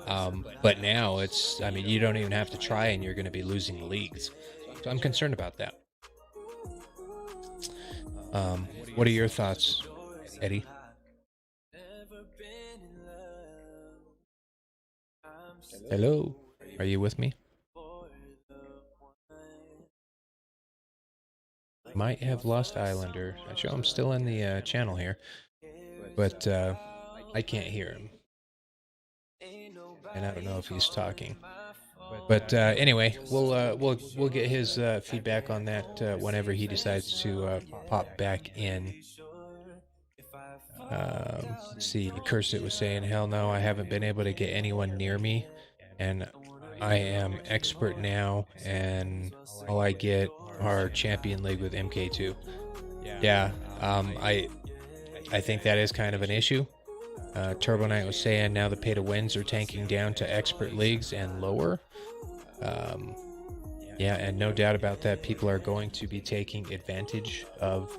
But now I mean, you don't even have to try and you're going to be losing leagues. So I'm concerned about that. What are your thoughts, Eddie? Hello? Are you with me? Might have lost Islander. I show him still in the channel here, but I can't hear him, and I don't know if he's talking. But anyway, we'll get his feedback on that whenever he decides to pop back in. Let's see, Cursit was saying, hell no, I haven't been able to get anyone near me, and I am expert now, and all I get are Champion League with MK2. Yeah, I think that is kind of an issue. Turbo Knight was saying now the pay to wins are tanking down to expert leagues and lower. Yeah, and no doubt about that, people are going to be taking advantage of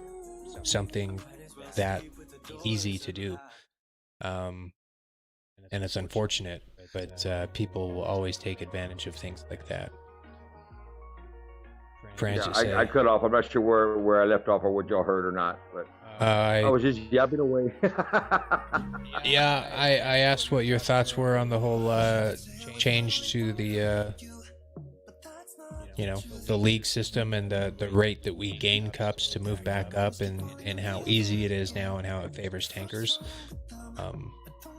something that easy to do. And it's unfortunate, but people will always take advantage of things like that. Francis, yeah, I cut off. I'm not sure where I left off or what y'all heard or not, but I was just yapping away. Yeah, I asked what your thoughts were on the whole change to the the league system and the rate that we gain cups to move back up, and how easy it is now and how it favors tankers.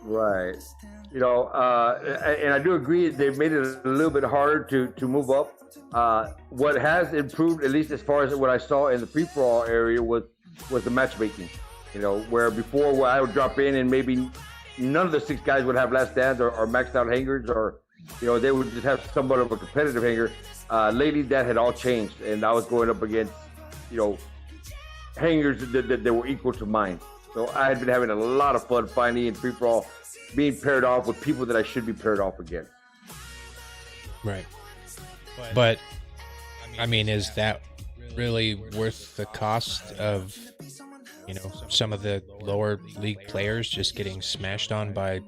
Right. And I do agree they've made it a little bit harder to move up. What has improved, at least as far as what I saw in the free-for-all area, was the matchmaking. Where before I would drop in and maybe none of the 6 guys would have last stands or maxed out hangers, or they would just have somewhat of a competitive hanger. Lately, that had all changed, and I was going up against hangers that were equal to mine. So I had been having a lot of fun finally in free-for-all, being paired off with people that I should be paired off against. Right. But I mean, is that really worth the cost of some of the lower league players just getting smashed on by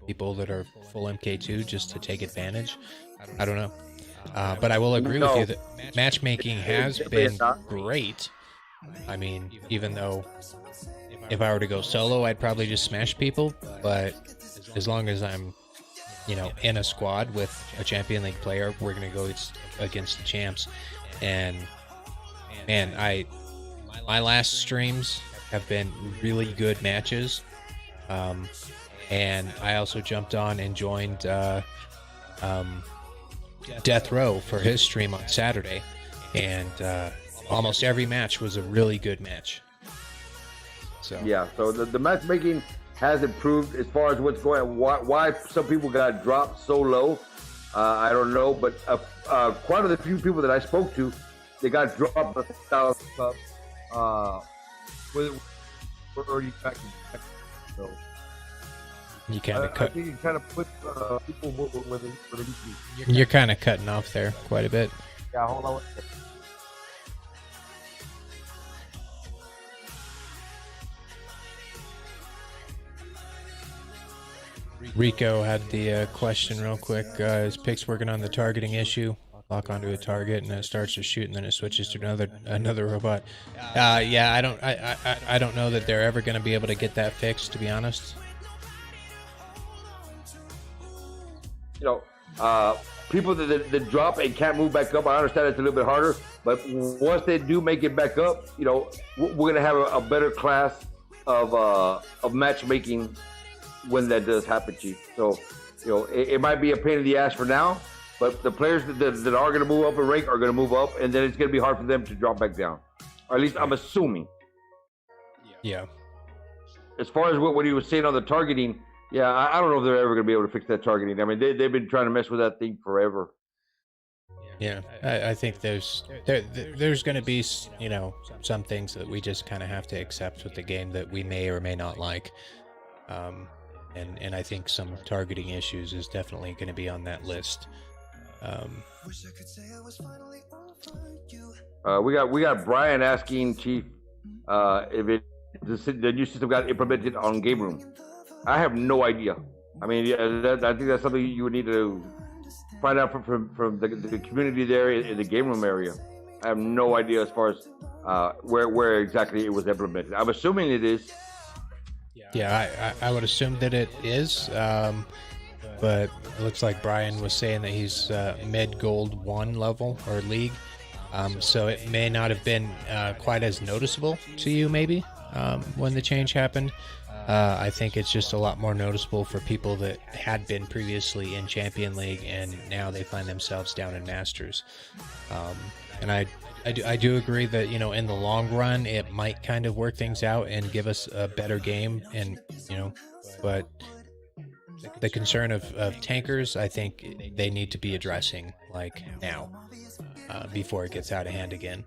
people that are full MK2 just to take advantage? I don't know. But I will agree with you that matchmaking has been great. I mean, even though if I were to go solo, I'd probably just smash people. But as long as I'm, in a squad with a Champion League player, we're going to go against the champs. And man, my last streams have been really good matches. And I also jumped on and joined Death Row for his stream on Saturday, and almost every match was a really good match. So yeah, so the matchmaking has improved as far as what's going on. Why some people got dropped so low, I don't know, but quite a few people that I spoke to, they got dropped 1,000 cups. We're already back in, so you kind of cut. I think it kind of puts people where they need to be. You're kind of cutting off there quite a bit. Yeah, hold on. Rico had the question real quick. His pick's working on the targeting issue. Lock onto a target and then it starts to shoot, and then it switches to another robot. Yeah, I don't know that they're ever going to be able to get that fixed, to be honest. People that drop and can't move back up, I understand it's a little bit harder, but once they do make it back up, we're going to have a better class of matchmaking when that does happen, Chief. So, it might be a pain in the ass for now, but the players that are going to move up in rank are going to move up, and then it's going to be hard for them to drop back down. Or at least I'm assuming. Yeah. as far as what he was saying on the targeting, yeah, I don't know if they're ever going to be able to fix that targeting. I mean, they've been trying to mess with that thing forever. Yeah, I think there's going to be, you know, some things that we just kind of have to accept with the game that we may or may not like. And I think some targeting issues is definitely going to be on that list. We got Brian asking Chief if the new system got implemented on Game Room. I have no idea. I mean, I think that's something you would need to find out from the community there in the Game Room area. I have no idea as far as where exactly it was implemented. I'm assuming it is. Yeah, I would assume that it is. But it looks like Brian was saying that he's mid gold 1 level or league. So it may not have been quite as noticeable to you maybe when the change happened. I think it's just a lot more noticeable for people that had been previously in Champion League and now they find themselves down in Masters. And I do agree that, you know, in the long run, it might kind of work things out and give us a better game. And, you know, but the concern of tankers, I think they need to be addressing like now before it gets out of hand again.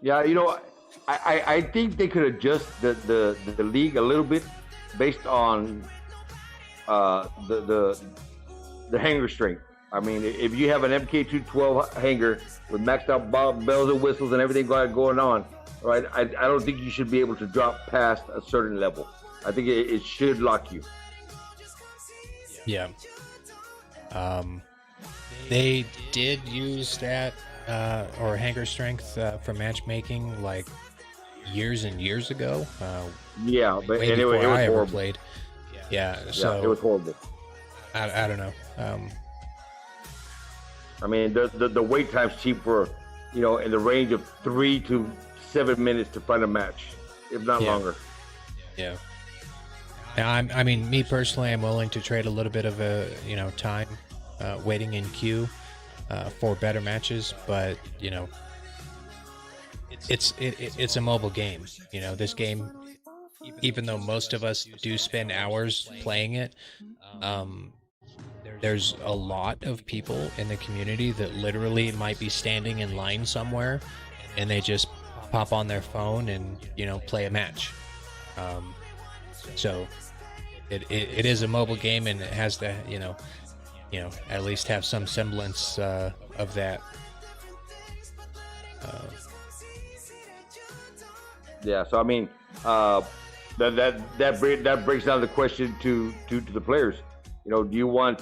Yeah, you know, I think they could adjust the league a little bit based on the hangar strength. I mean, if you have an MK212 hangar with maxed out bells and whistles and everything going on, right? I don't think you should be able to drop past a certain level. I think it should lock you. Yeah. They did use that or hangar strength for matchmaking like years and years ago. Yeah, but way and before it was I ever horrible. played. Yeah, so Yeah, it was horrible. I don't know. I mean, the wait times cheap for, you know, in the range of 3 to 7 minutes to find a match, if not longer. Yeah. Now, I mean, me personally, I'm willing to trade a little bit of a, you know, time waiting in queue for better matches, but you know, it's a mobile game. You know, this game, even though most of us do spend hours playing it, there's a lot of people in the community that literally might be standing in line somewhere and they just pop on their phone and, you know, play a match. So it is a mobile game and it has to, you know, at least have some semblance of that. Yeah, so I mean, that breaks down the question to the players. You know, do you want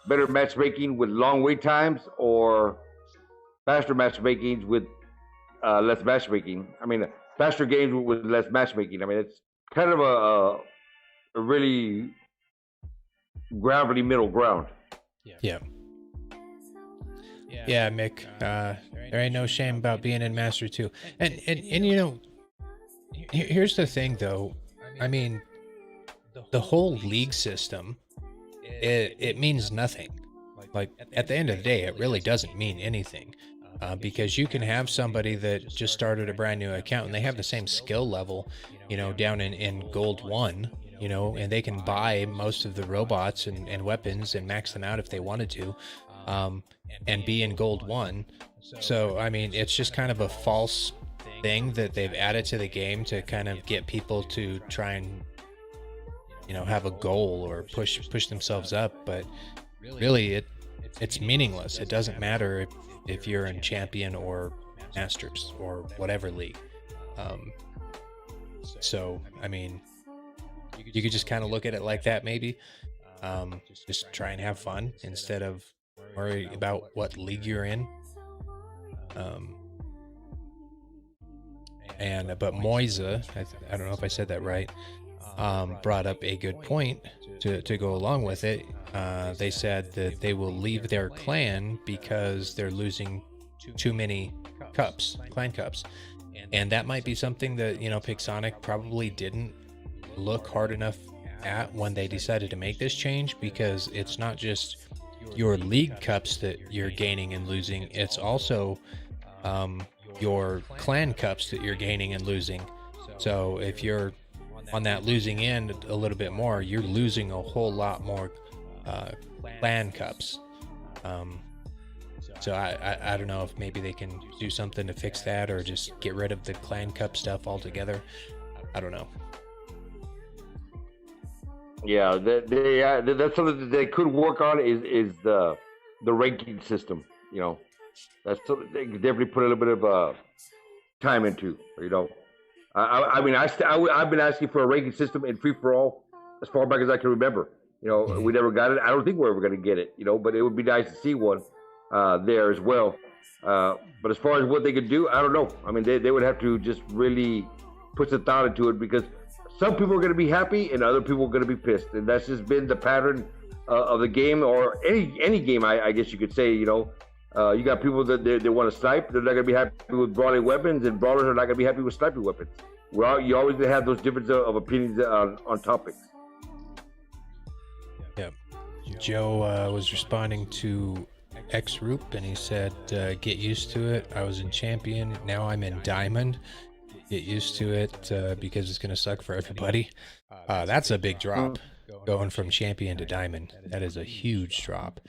better matchmaking with long wait times or faster matchmakings with less matchmaking? I mean, faster games with less matchmaking. I mean, it's kind of a really gravity middle ground. Yeah. Yeah, Mick. There ain't no shame about being in Master 2. And you know, here's the thing though. I mean, the whole league system, it means nothing. Like at the end of the day, it really doesn't mean anything. Because you can have somebody that just started a brand new account and they have the same skill level, you know, down in gold 1, you know, and they can buy most of the robots and weapons and max them out if they wanted to, and be in gold 1. So, I mean, it's just kind of a false thing that they've added to the game to kind of get people to try and, you know, have a goal or push themselves up. But really, it's meaningless. It doesn't matter if you're in Champion or Masters or whatever league. So, I mean, you could just kind of look at it like that, maybe. Just try and have fun instead of worry about what league you're in. But Moisa, I don't know if I said that right, brought up a good point to go along with it. They said that they will leave their clan because they're losing too many clan cups. And that might be something that, you know, Pixonic probably didn't look hard enough at when they decided to make this change, because it's not just your league cups that you're gaining and losing. It's also your clan cups that you're gaining and losing. So if you're on that losing end a little bit more, you're losing a whole lot more clan cups. So I don't know if maybe they can do something to fix that, or just get rid of the clan cup stuff altogether. I don't know. Yeah, that's something that they could work on is the ranking system. You know, that's something they could definitely put a little bit of time into. You know, I mean, I've been asking for a ranking system in free for all as far back as I can remember. You know, we never got it. I don't think we're ever going to get it. You know, but it would be nice to see one there as well. But as far as what they could do, I don't know. I mean, they would have to just really put some thought into it, because some people are going to be happy and other people are going to be pissed, and that's just been the pattern of the game, or any game, I guess you could say. You know, you got people that they want to snipe. They're not going to be happy with brawling weapons, and brawlers are not going to be happy with sniping weapons. You always have those differences of opinions on topics. Yeah. Joe was responding to xCHIEFx, and he said, get used to it. I was in champion, now I'm in diamond. Get used to it because it's going to suck for everybody. That's a big drop, going from champion to diamond. That is a huge drop.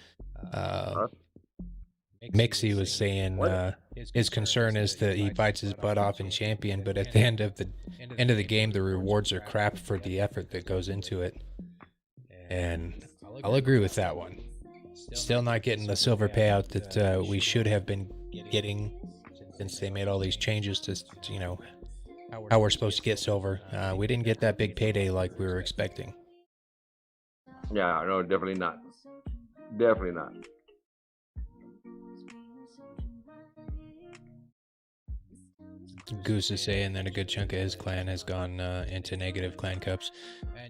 Mixie was saying his concern is that he bites his butt off in champion, but at the end of the game, the rewards are crap for the effort that goes into it. And I'll agree with that one. Still not getting the silver payout that we should have been getting, since they made all these changes to, you know, how we're supposed to get silver. We didn't get that big payday like we were expecting. Yeah, no, definitely not. Definitely not. Goose is saying that a good chunk of his clan has gone into negative clan cups.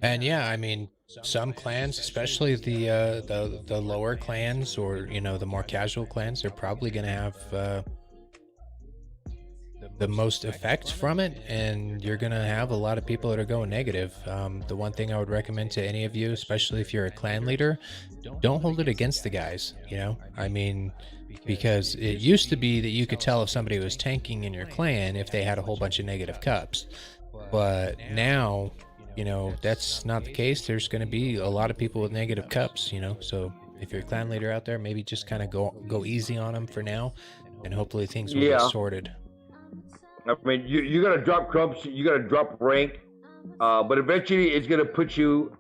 And yeah, I mean, some clans, especially the lower clans, or, you know, the more casual clans, they're probably going to have the most effect from it, and you're gonna have a lot of people that are going negative. The one thing I would recommend to any of you, especially if you're a clan leader, don't hold it against the guys. You know, I mean, because it used to be that you could tell if somebody was tanking in your clan if they had a whole bunch of negative cups, but now, you know, that's not the case. There's going to be a lot of people with negative cups, you know. So if you're a clan leader out there, maybe just kind of go easy on them for now, and hopefully things will get sorted. I mean, you got to drop cups, you got to drop rank, but eventually it's going to put you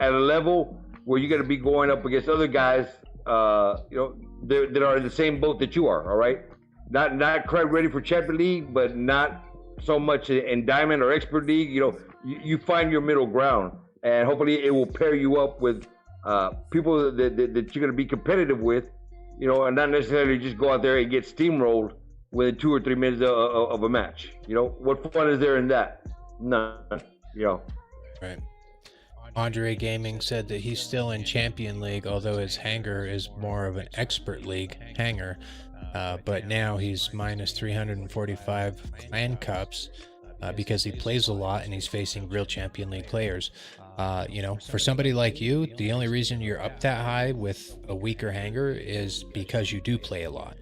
at a level where you're going to be going up against other guys, you know, that are in the same boat that you are. All right, not quite ready for Champion League, but not so much in Diamond or Expert League. You know, you find your middle ground, and hopefully it will pair you up with people that you're going to be competitive with, you know, and not necessarily just go out there and get steamrolled within 2 or 3 minutes of a match. You know, what fun is there in that? None. You know. Right. Andre Gaming said that he's still in Champion League, although his Hangar is more of an Expert League Hangar. But now he's minus 345 clan cups because he plays a lot and he's facing real Champion League players. You know, for somebody like you, the only reason you're up that high with a weaker Hangar is because you do play a lot.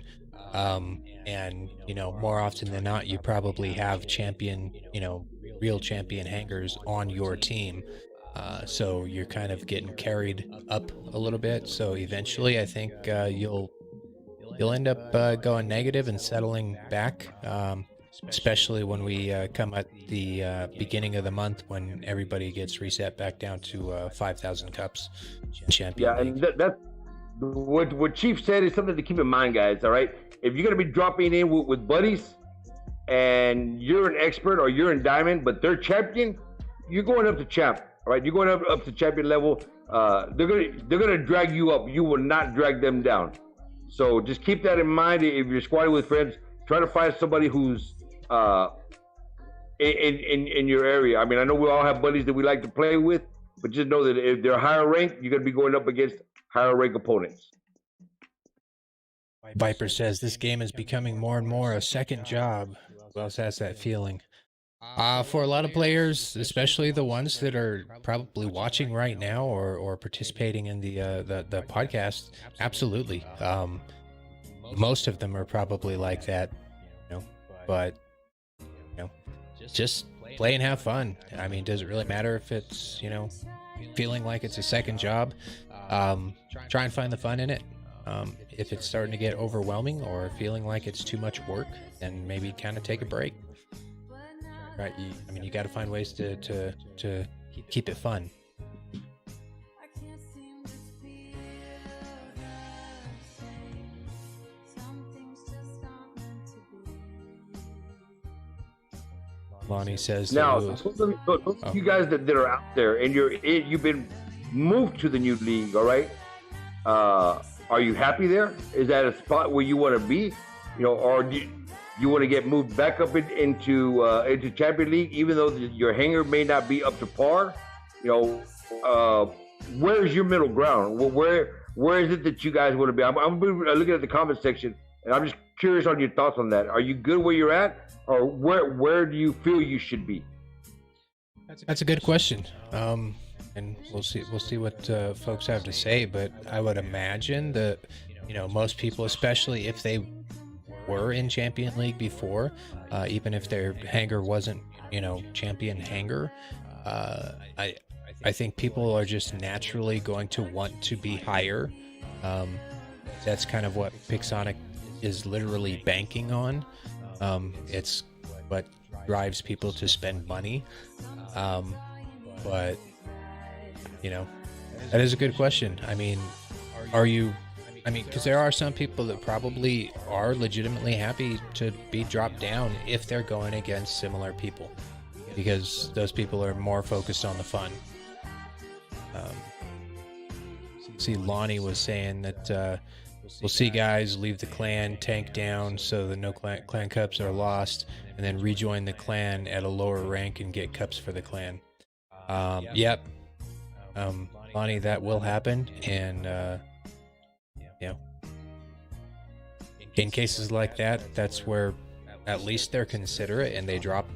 And, you know, more often than not, you probably have champion, you know, real champion Hangars on your team. So you're kind of getting carried up a little bit. So eventually I think you'll end up going negative and settling back, especially when we come at the beginning of the month, when everybody gets reset back down to 5,000 cups. Champion League. And that's what Chief said is something to keep in mind, guys. All right, if you're gonna be dropping in with buddies and you're an expert or you're in diamond, but they're champion, you're going up to champ. All right, you're going up to champion level. They're gonna drag you up. You will not drag them down. So just keep that in mind. If you're squatting with friends, try to find somebody who's in your area. I mean, I know we all have buddies that we like to play with, but just know that if they're higher ranked, you're gonna be going up against higher rank opponents. Viper says this game is becoming more and more a second job. Who else has that feeling? For a lot of players, especially the ones that are probably watching right now or participating in the podcast, absolutely. Most of them are probably like that, but just play and have fun. I mean, does it really matter if it's, feeling like it's a second job? Try and find the fun in it. If it's starting to get overwhelming or feeling like it's too much work, then maybe kind of take a break. Right? You got to find ways to keep it fun. Lonnie says now, those you guys that are out there and you've been moved to the new league, all right? Are you happy there? Is that a spot where you want to be? Or do you want to get moved back up into Champion League, even though your hangar may not be up to par? Where's your middle ground? Where is it that you guys want to be? I'm looking at the comment section, and I'm just curious on your thoughts on that. Are you good where you're at, or where do you feel you should be? That's a good question. And we'll see what folks have to say, but I would imagine that most people, especially if they were in Champion League before, even if their hangar wasn't champion hangar, I think people are just naturally going to want to be higher. That's kind of what Pixonic is literally banking on. It's what drives people to spend money. But that is a good question. I mean, because there are some people that probably are legitimately happy to be dropped down if they're going against similar people, because those people are more focused on the fun. See, Lonnie was saying that we'll see guys leave the clan, tank down so that no clan cups are lost, and then rejoin the clan at a lower rank and get cups for the clan. Yep. Lonnie, that will happen, and in cases like that, that's where at least they're considerate and they drop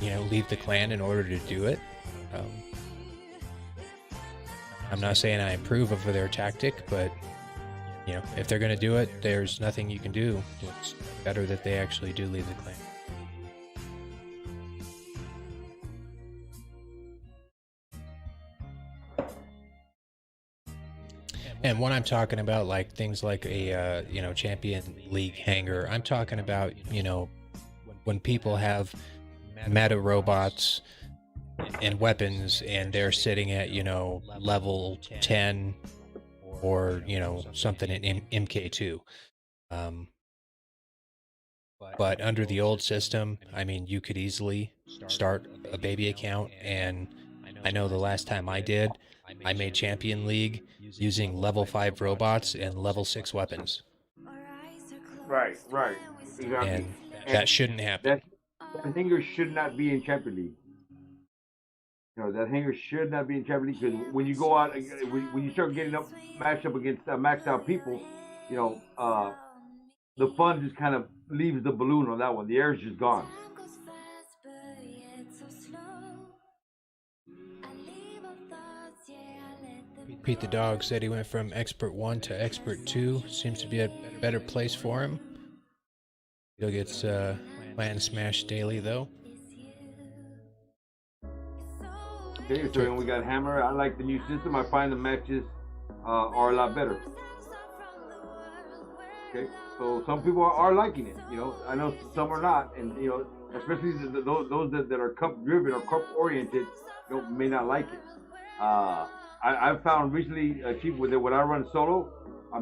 leave the clan in order to do it. I'm not saying I approve of their tactic, but if they're going to do it, there's nothing you can do. It's better that they actually do leave the clan. And when I'm talking about like things like a Champion League hangar, I'm talking about when people have meta robots and weapons and they're sitting at level 10 or something in MK2. But under the old system, you could easily start a baby account, and I know the last time I did, I made Champion League using level 5 robots and level 6 weapons. Right, exactly. And that shouldn't happen. That hangar should not be in Champion League. That hangar should not be in Champion League, because when you go out, when you start getting matched up against maxed out people, the fun just kind of leaves the balloon on that one. The air is just gone. Pete the Dog said he went from Expert 1 to Expert 2. Seems to be a better place for him. Still gets Clan Smash daily, though. Okay, so we got Hammer. I like the new system. I find the matches are a lot better. Okay, so some people are liking it. I know some are not, and especially those that are cup driven or cup oriented, may not like it. I've found recently, Chief, when I run solo, I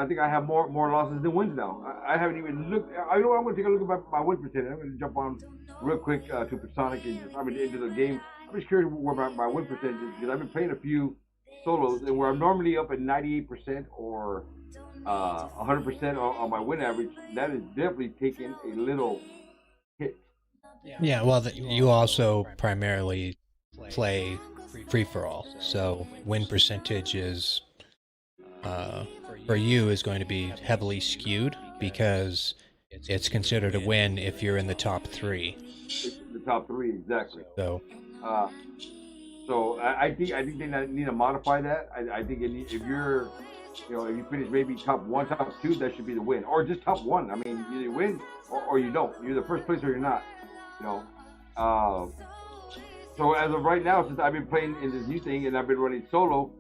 think I have more losses than wins now. I haven't even looked. I'm going to take a look at my win percentage. I'm going to jump on real quick to Pixonic and into the game. I'm just curious where my win percentage is, because I've been playing a few solos, and where I'm normally up at 98% or 100% on my win average, that is definitely taking a little hit. Yeah, well, you also primarily play free-for-all, so win percentage is for you is going to be heavily skewed, because it's considered a win if you're in the top 3. It's the top 3, exactly. So, I think they need to modify that. I think if you're, if you finish maybe top 1, top 2, that should be the win, or just top 1. I mean, either you win or you don't. You're the first place or you're not. So as of right now, since I've been playing in this new thing and I've been running solo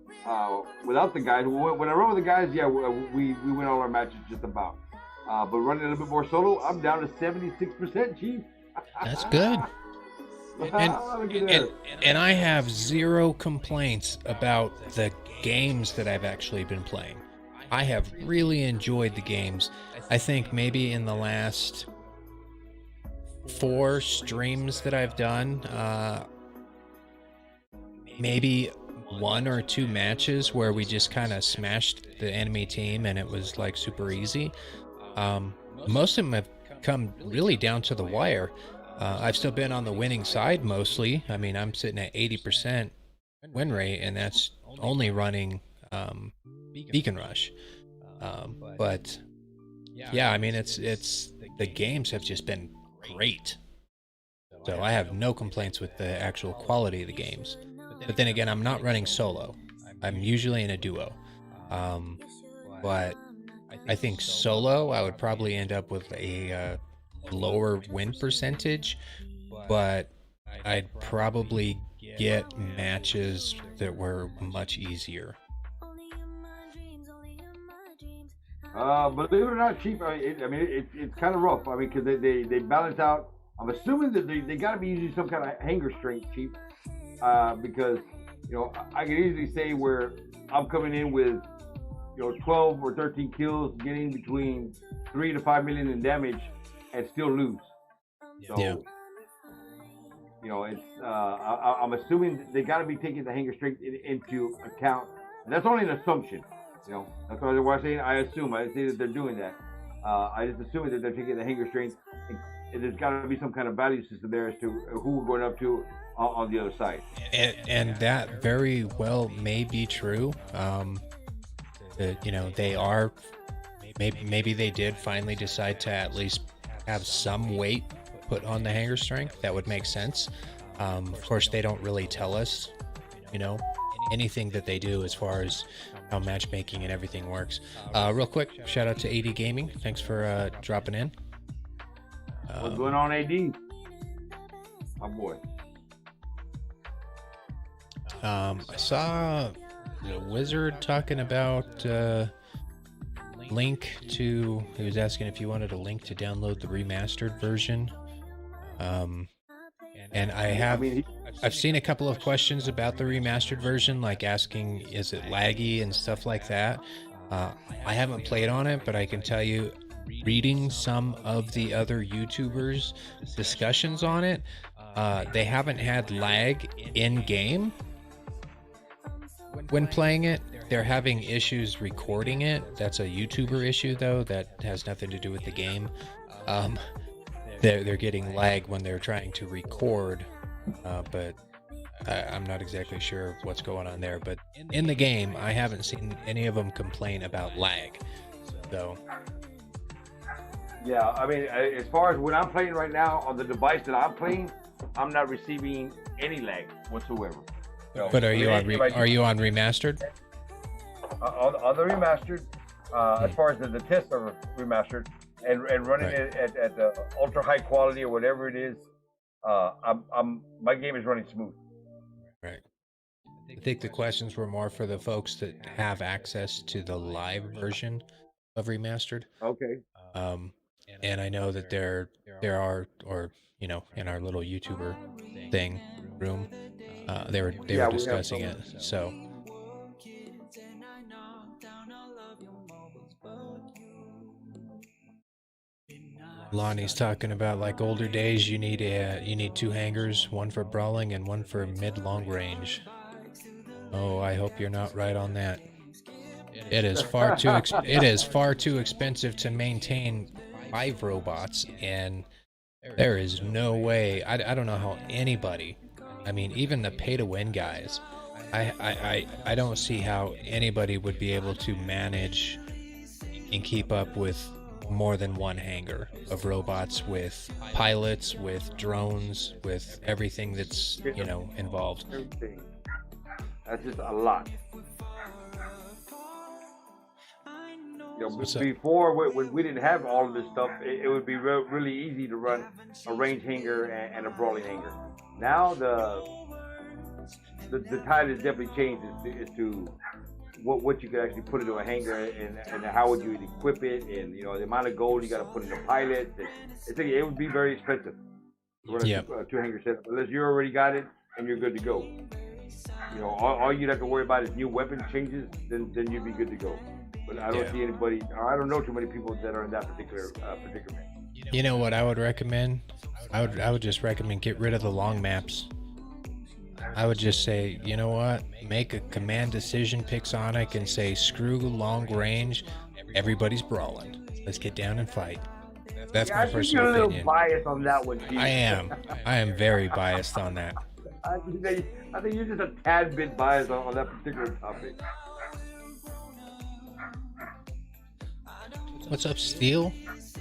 without the guys, when I run with the guys, yeah, we win all our matches just about. But running a little bit more solo, I'm down to 76%, Chief. that's good. And I have zero complaints about the games that I've actually been playing. I have really enjoyed the games. I think maybe in the last 4 streams that I've done, maybe 1 or 2 matches where we just kind of smashed the enemy team and it was like super easy. Most of them have come really down to the wire. I've still been on the winning side mostly. I mean, I'm sitting at 80% win rate, and that's only running Beacon Rush. But yeah, I mean, it's the games have just been great. So I have no complaints with the actual quality of the games. But then again, I'm not running solo. I'm usually in a duo. But I think solo, I would probably end up with a lower win percentage, but I'd probably get matches that were much easier. Believe it or not, Chief, it's kind of rough. I mean, because they balance out. I'm assuming that they got to be using some kind of hanger strength, Chief, because I can easily say where I'm coming in with 12 or 13 kills, getting between 3 to 5 million in damage, and still lose. So, yeah. It's I'm assuming they got to be taking the hanger strength into account. And that's only an assumption. That's why I'm saying I assume. I didn't say that they're doing that. I just assume that they're taking the hanger strength, and there's got to be some kind of value system there as to who we're going up to on the other side. And that very well may be true. They are maybe they did finally decide to at least have some weight put on the hanger strength. That would make sense. Of course, they don't really tell us, anything that they do as far as how matchmaking and everything works. Real quick, shout out to AD Gaming. Thanks for dropping in. What's going on, AD? My boy. I saw the Wizard talking about link to. He was asking if you wanted a link to download the remastered version. And I've seen a couple of questions about the remastered version, like asking, is it laggy and stuff like that. I haven't played on it, but I can tell you, reading some of the other YouTubers' discussions on it, they haven't had lag in game when playing it. They're having issues recording it. That's a YouTuber issue, though. That has nothing to do with the game. They're getting lag when they're trying to record, but I'm not exactly sure what's going on there. But in the game, I haven't seen any of them complain about lag. So yeah, I mean, as far as when I'm playing right now on the device that I'm playing, I'm not receiving any lag whatsoever. But are you on remastered? On the remastered, as far as the tests are remastered and running it at the ultra high quality or whatever it is, my game is running smooth. Right. I think the questions were more for the folks that have access to the live version of remastered. Okay. And I know that there are, or in our little YouTuber thing room, they were discussing it. So. Lonnie's talking about like older days. You need 2 hangars, one for brawling and one for mid-long range. Oh, I hope you're not right on that. It is far too expensive to maintain 5 robots, and there is no way. I don't know how anybody. I mean, even the pay-to-win guys. I don't see how anybody would be able to manage and keep up with more than one hangar of robots with pilots, with drones, with everything that's, you know, involved. Everything. That's just a lot. You know, before when we didn't have all of this stuff, it would be really easy to run a range hangar and a brawling hangar. Now the tide has definitely changed as to what you could actually put into a hangar and how would you equip it, and you know the amount of gold you got to put into pilots. It would be very expensive to run a two hangar set unless you already got it and you're good to go. You know, all you'd have to worry about is new weapon changes, then you'd be good to go. But I don't see anybody, or I don't know too many people that are in that particular predicament. You know what I would recommend? I would just recommend get rid of the long maps. I would just say, you know what? Make a command decision Pixonic and say, screw long range. Everybody's brawling. Let's get down and fight. That's my personal opinion. You're a little biased on that one, Chief. I am very biased on that. I think you're just a tad bit biased on that particular topic. What's up, Steel? It's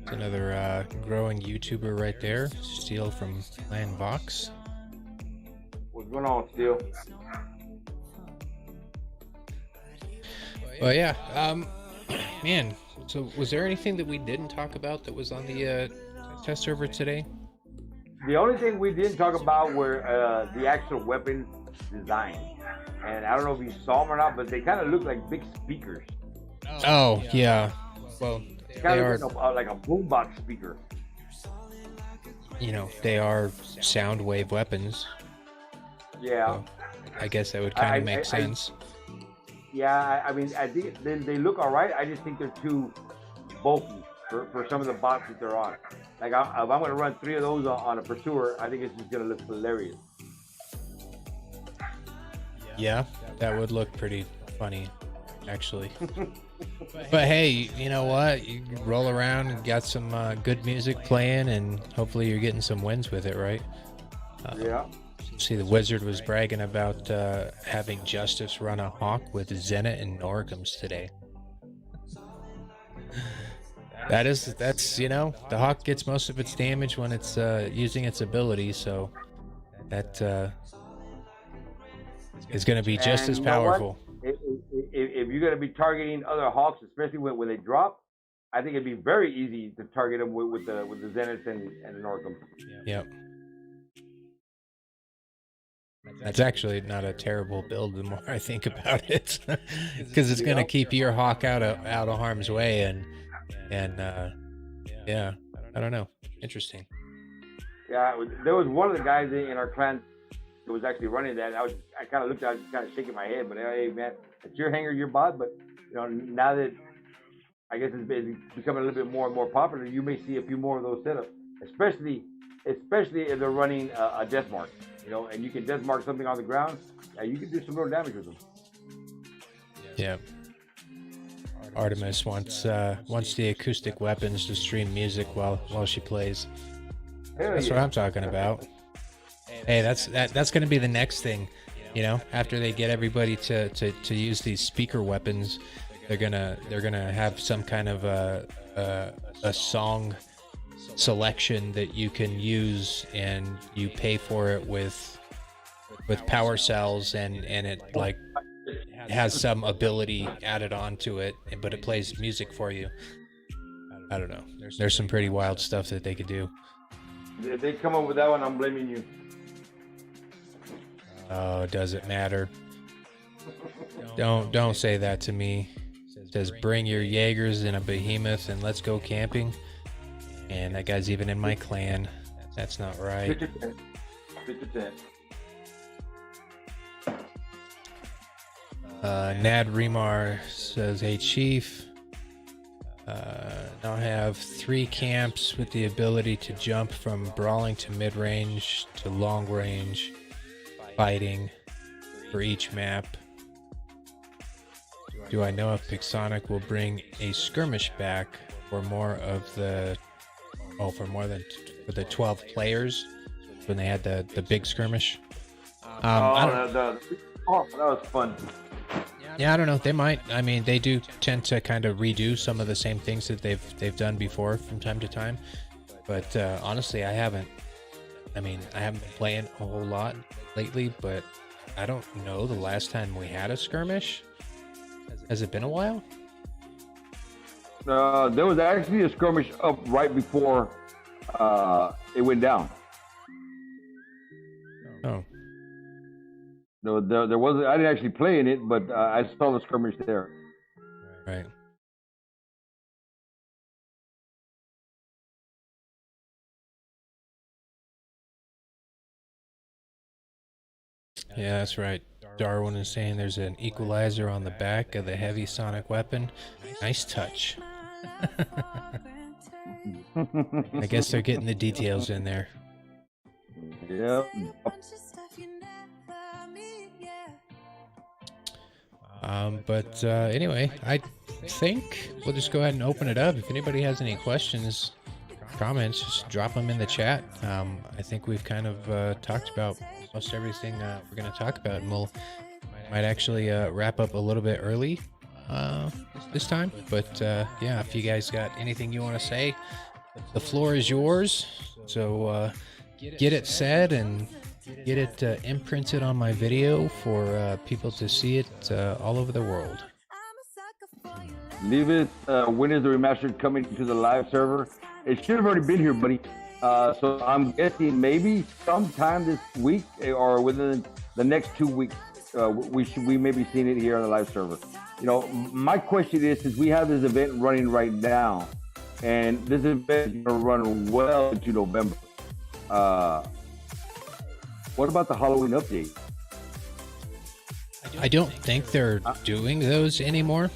another growing YouTuber right there. Steel from Clan Vox. What's going on, Steel? Well, yeah. Man, so was there anything that we didn't talk about that was on the test server today? The only thing we didn't talk about were the actual weapon design. And I don't know if you saw them or not, but they kind of look like big speakers. Oh, yeah. Well, kind of like a boombox speaker. You know, they are sound wave weapons. Yeah. So I guess that would kind of make sense. I mean, I think they look all right. I just think they're too bulky for some of the bots that they're on. Like, if I'm going to run 3 of those on a Pursuer, I think it's just going to look hilarious. Yeah, that would look pretty funny, actually. But hey, you know what? You roll around and got some good music playing, and hopefully you're getting some wins with it, right? Yeah. See, the Wizard was bragging about having Justice run a Hawk with Zenit and Norgums today. That's you know, the Hawk gets most of its damage when it's using its ability, so that is going to be just as powerful. If you're going to be targeting other Hawks, especially when they drop, I think it'd be very easy to target them with the Zeniths and the Norgum. Yep. That's actually not a terrible build the more I think about it, because it's going to keep your Hawk out of harm's way, and yeah, I don't know. Interesting. Yeah, there was one of the guys in our clan that was actually running that. I kind of looked at it, kind of shaking my head, but hey, man, it's your hangar, your bot. But you know, now that I guess it's becoming a little bit more and more popular, you may see a few more of those setups, especially if they're running a death mark. You know, and you can death mark something on the ground. You can do some real damage with them. Yeah. Artemis wants the acoustic weapons to stream music while she plays. That's what I'm talking about. Hey, that's going to be the next thing. You know, after they get everybody to use these speaker weapons, they're gonna have some kind of a song selection that you can use, and you pay for it with power cells, and it like has some ability added onto it, but it plays music for you. I don't know. There's some pretty wild stuff that they could do. If they come up with that one, I'm blaming you. Oh, does it matter? Don't say that to me. It says bring your Jaegers and a behemoth and let's go camping. And that guy's even in my clan. That's not right. 50-10. Nad Remar says, hey Chief, now have 3 camps with the ability to jump from brawling to mid-range to long range fighting for each map. Do I know if Pixonic will bring a skirmish back for more of the for the 12 players when they had the big skirmish? That was fun. Yeah, I don't know. They might. I mean, they do tend to kind of redo some of the same things that they've done before from time to time. But honestly, I haven't. I mean, I haven't been playing a whole lot lately, but I don't know the last time we had a skirmish. Has it been a while? There was actually a skirmish up right before it went down. Oh. No, there wasn't. I didn't actually play in it, but I saw the skirmish there. Right. Yeah, that's right. Darwin is saying there's an equalizer on the back of the heavy sonic weapon. Nice touch. I guess they're getting the details in there. Yep. But anyway, I think we'll just go ahead and open it up. If anybody has any questions, comments, just drop them in the chat. I think we've kind of talked about most everything we're going to talk about, and we'll might actually wrap up a little bit early this time. But yeah, if you guys got anything you want to say, the floor is yours. So get it said and get it imprinted on my video for people to see it all over the world. Leave it. When is the remastered coming to the live server? It should have already been here, buddy. So I'm guessing maybe sometime this week or within the next 2 weeks, we may be seeing it here on the live server. You know, my question is, since we have this event running right now, and this event is going to run well into November, what about the Halloween update? I don't think they're doing those anymore.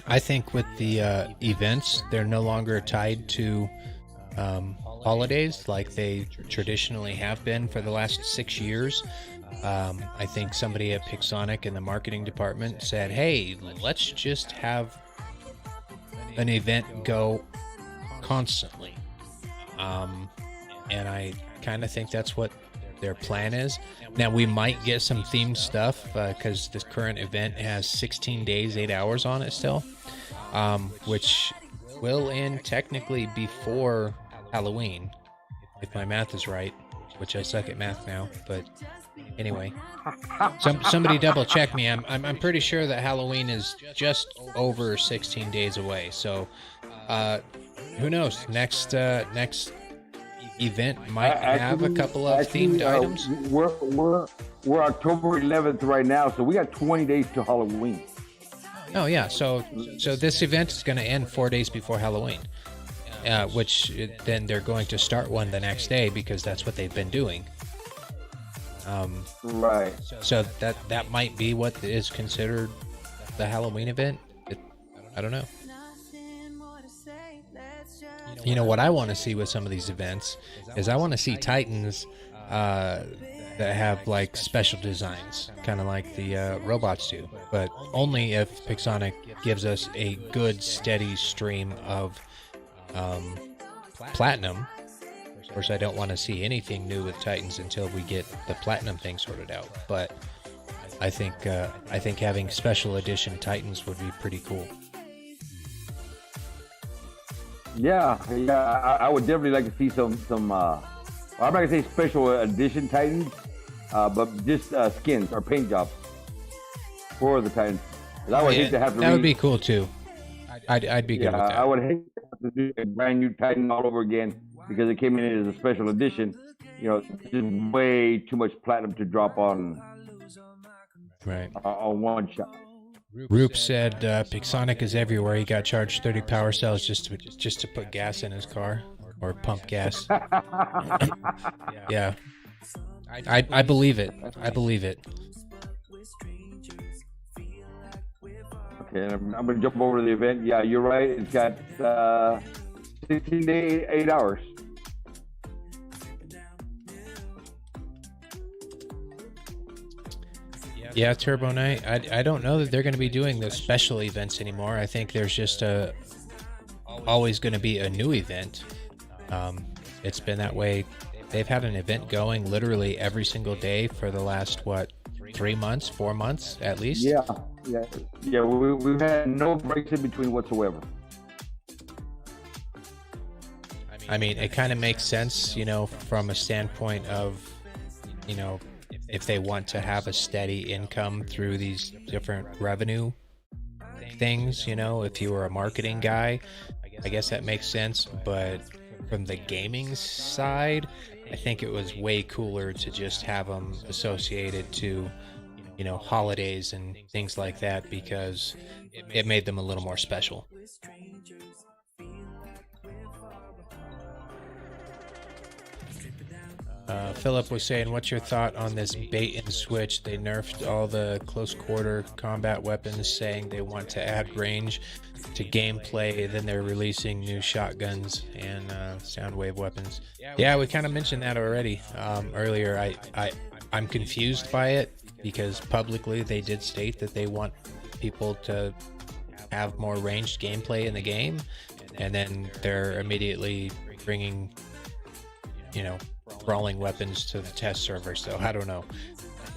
I think with the events, they're no longer tied to holidays like they traditionally have been for the last 6 years. I think somebody at Pixonic in the marketing department said, hey, let's just have an event go constantly. And I kind of think that's what their plan is. Now, we might get some themed stuff because this current event has 16 days, 8 hours on it still, which will end technically before Halloween, if my math is right, which I suck at math now, but anyway, somebody double check me. I'm pretty sure that Halloween is just over 16 days away. So who knows? Next event might have a couple of themed items. We're October 11th right now, so we got 20 days to Halloween. Oh yeah, so this event is going to end 4 days before Halloween, which then they're going to start one the next day because that's what they've been doing. Right. So that might be what is considered the Halloween event. I don't know. You know what I want to see with some of these events is I want to see Titans that have like special designs, kind of like the robots do, but only if Pixonic gives us a good steady stream of platinum. Of course, I don't want to see anything new with Titans until we get the platinum thing sorted out, but I think having special edition Titans would be pretty cool. Yeah, I would definitely like to see some. I'm not gonna say special edition Titans, but just skins or paint jobs for the Titans. I would hate to have to. That would be cool too. I'd be good with that. I would hate to have to do a brand new Titan all over again because it came in as a special edition. You know, just way too much platinum to drop on. Right. On one shot. Roop said Pixonic is everywhere. He got charged 30 power cells just to put gas in his car or pump gas. Yeah, I believe it. I believe it. Okay, I'm gonna jump over to the event. Yeah, you're right. It's got 16 days, 8 hours. Yeah, Turbo Knight. I don't know that they're going to be doing the special events anymore. I think there's just always going to be a new event. It's been that way. They've had an event going literally every single day for the last, 3 months, 4 months at least. Yeah. We've had no breaks in between whatsoever. I mean, it kind of makes sense, you know, from a standpoint of, you know, if they want to have a steady income through these different revenue things, you know, if you were a marketing guy, I guess that makes sense. But from the gaming side, I think it was way cooler to just have them associated to, you know, holidays and things like that, because it made them a little more special. Philip was saying, what's your thought on this bait and switch? They nerfed all the close quarter combat weapons, saying they want to add range to gameplay. Then they're releasing new shotguns and sound wave weapons. Yeah, we kind of mentioned that already earlier. I'm confused by it, because publicly they did state that they want people to have more ranged gameplay in the game, and then they're immediately bringing, you know, brawling weapons to the test server. So I don't know.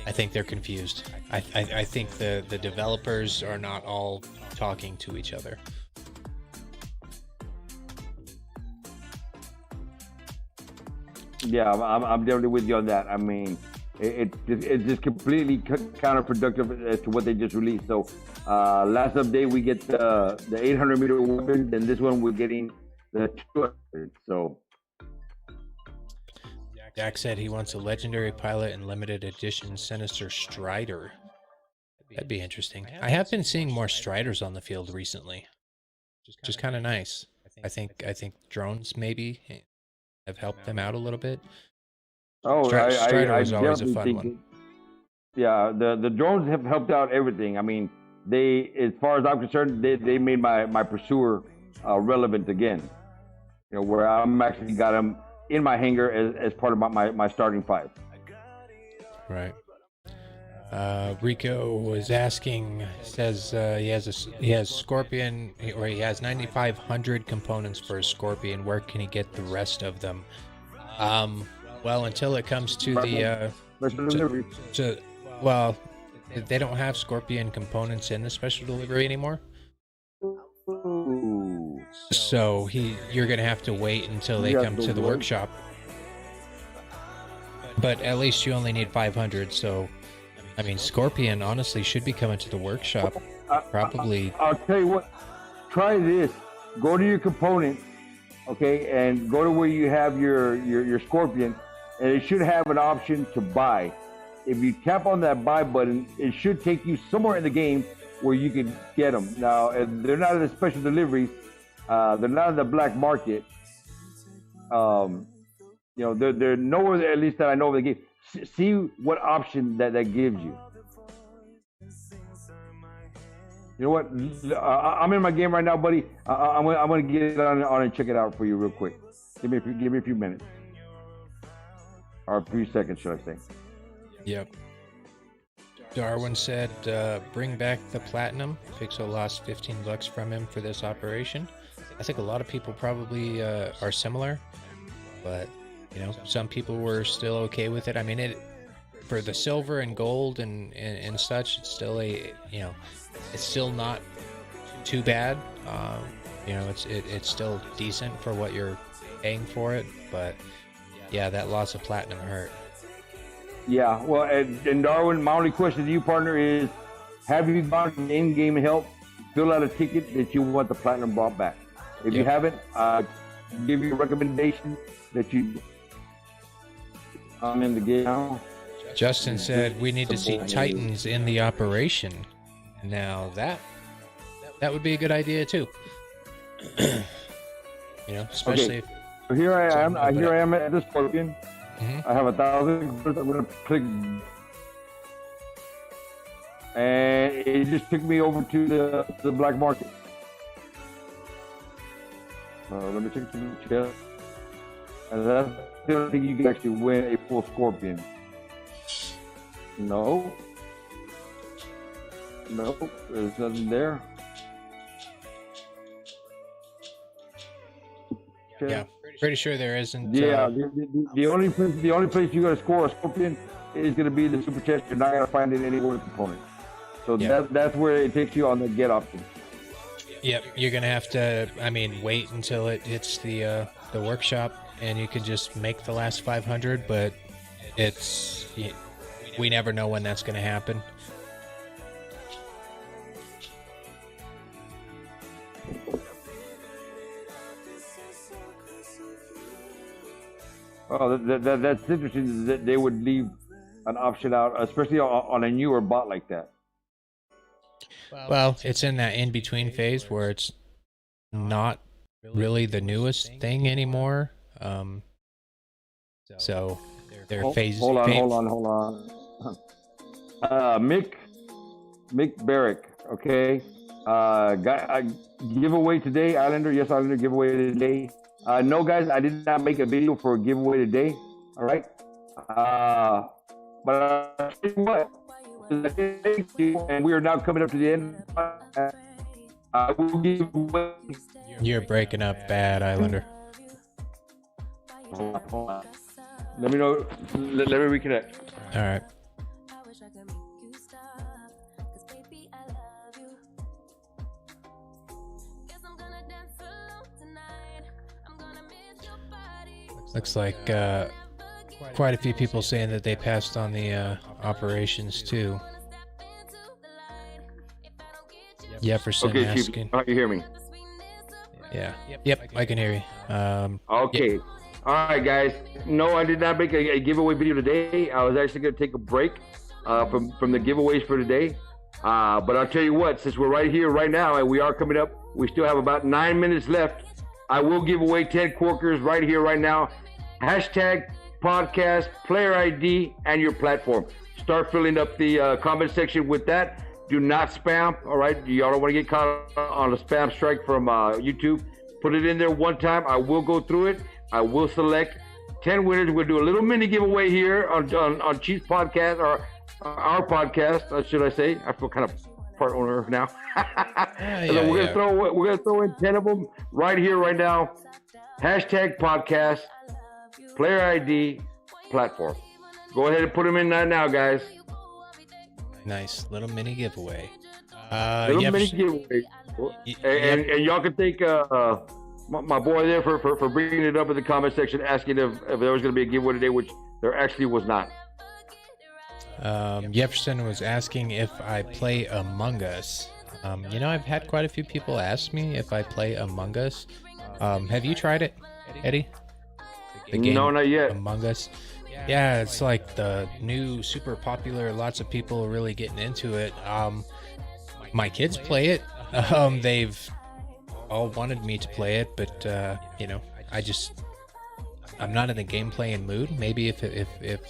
I think they're confused. I think the developers are not all talking to each other. Yeah, I'm definitely with you on that. I mean, it's just completely counterproductive as to what they just released. So last update we get the 800-meter weapons, and this one we're getting the 200. So Jack said he wants a legendary pilot and limited edition Sinister Strider. That'd be interesting. I have been seeing more Striders on the field recently, which is kind of nice. I think drones maybe have helped them out a little bit. Oh, Strider is I always a fun one. Yeah, the drones have helped out everything. I mean, they, as far as I'm concerned, they made my Pursuer relevant again. You know, where I'm actually got him in my hangar as part of my starting 5. Right. Rico was asking, says he has Scorpion, or he has 9,500 components for a Scorpion. Where can he get the rest of them? Well, until it comes to well, they don't have Scorpion components in the special delivery anymore. So you're gonna have to wait until they come to the workshop. But at least you only need 500. So, I mean, Scorpion honestly should be coming to the workshop. Probably. I'll tell you what. Try this. Go to your components, okay, and go to where you have your Scorpion, and it should have an option to buy. If you tap on that buy button, it should take you somewhere in the game where you can get them. Now, they're not in the special deliveries. They're not in the black market. You know, they're nowhere, at least that I know of the game. See what option that gives you. You know what? I'm in my game right now, buddy. I'm gonna get on and check it out for you real quick. Give me a few minutes, or a few seconds, should I say? Yep. Darwin said, bring back the platinum. Pixel lost $15 from him for this operation. I think a lot of people probably are similar, but you know, some people were still okay with it. I mean, for the silver and gold and such, it's still it's still not too bad. You know, it's still decent for what you're paying for it. But yeah, that loss of platinum hurt. Yeah, well, and Darwin, my only question to you, partner, is: have you gone in-game help, fill out a ticket that you want the platinum brought back? If you haven't, give you a recommendation that you in the game. Justin said we need to see Titans in the operation. Now that would be a good idea too. You know, especially. Okay. So here I am. Here I am at the Scorpion. Mm-hmm. I have 1,000. I'm gonna click, and it just took me over to the black market. Let me check the chest. And that's the only thing you can actually win a full Scorpion. No, there's nothing there. Yeah, pretty sure there isn't. Yeah, the only place you gotta score a Scorpion is going to be the super chest. You're not going to find it anywhere component. So Yep. that's where it takes you on the get option. Yep, you're gonna have to. I mean, wait until it hits the workshop, and you can just make the last 500. But we never know when that's gonna happen. Oh, that's interesting that they would leave an option out, especially on a newer bot like that. Well, it's in that in-between phase where it's not really the newest thing anymore. So their phase. Hold on. Mick Barrick, okay. Giveaway today, Islander. Yes, Islander giveaway today. No, guys, I did not make a video for a giveaway today. All right. But I'll tell you what. Thank you, and we are now coming up to the end. I will give away. You're breaking up bad, Islander. Hold on. Let me know. Let me reconnect. All right. Looks like quite a few people saying that they passed on the operations too. Jefferson Okay, asking. Chief, you hear me? Yeah. Yep, I can hear you. Okay. Yep. All right, guys. No, I did not make a giveaway video today. I was actually going to take a break from the giveaways for today. But I'll tell you what, since we're right here right now and we are coming up, we still have about 9 minutes left. I will give away 10 Quarkers right here, right now. Hashtag podcast, player ID, and your platform. Start filling up the comment section with that. Do not spam, all right? Y'all don't want to get caught on a spam strike from YouTube. Put it in there one time. I will go through it. I will select 10 winners. We'll do a little mini giveaway here on Chief's podcast, or our podcast, should I say. I feel kind of part owner now. So we're gonna throw in 10 of them right here, right now. Hashtag podcast, player ID, platform. Go ahead and put them in that now, guys. Nice little mini giveaway. Little mini giveaway. And y'all can thank my boy there for bringing it up in the comment section, asking if there was going to be a giveaway today, which there actually was not. Jefferson was asking if I play Among Us. I've had quite a few people ask me if I play Among Us. Have you tried it, Eddie? The game No, not yet. Among Us. Yeah, it's like the new, super popular. Lots of people are really getting into it. My kids play it. They've all wanted me to play it, but I'm not in the game playing mood. Maybe if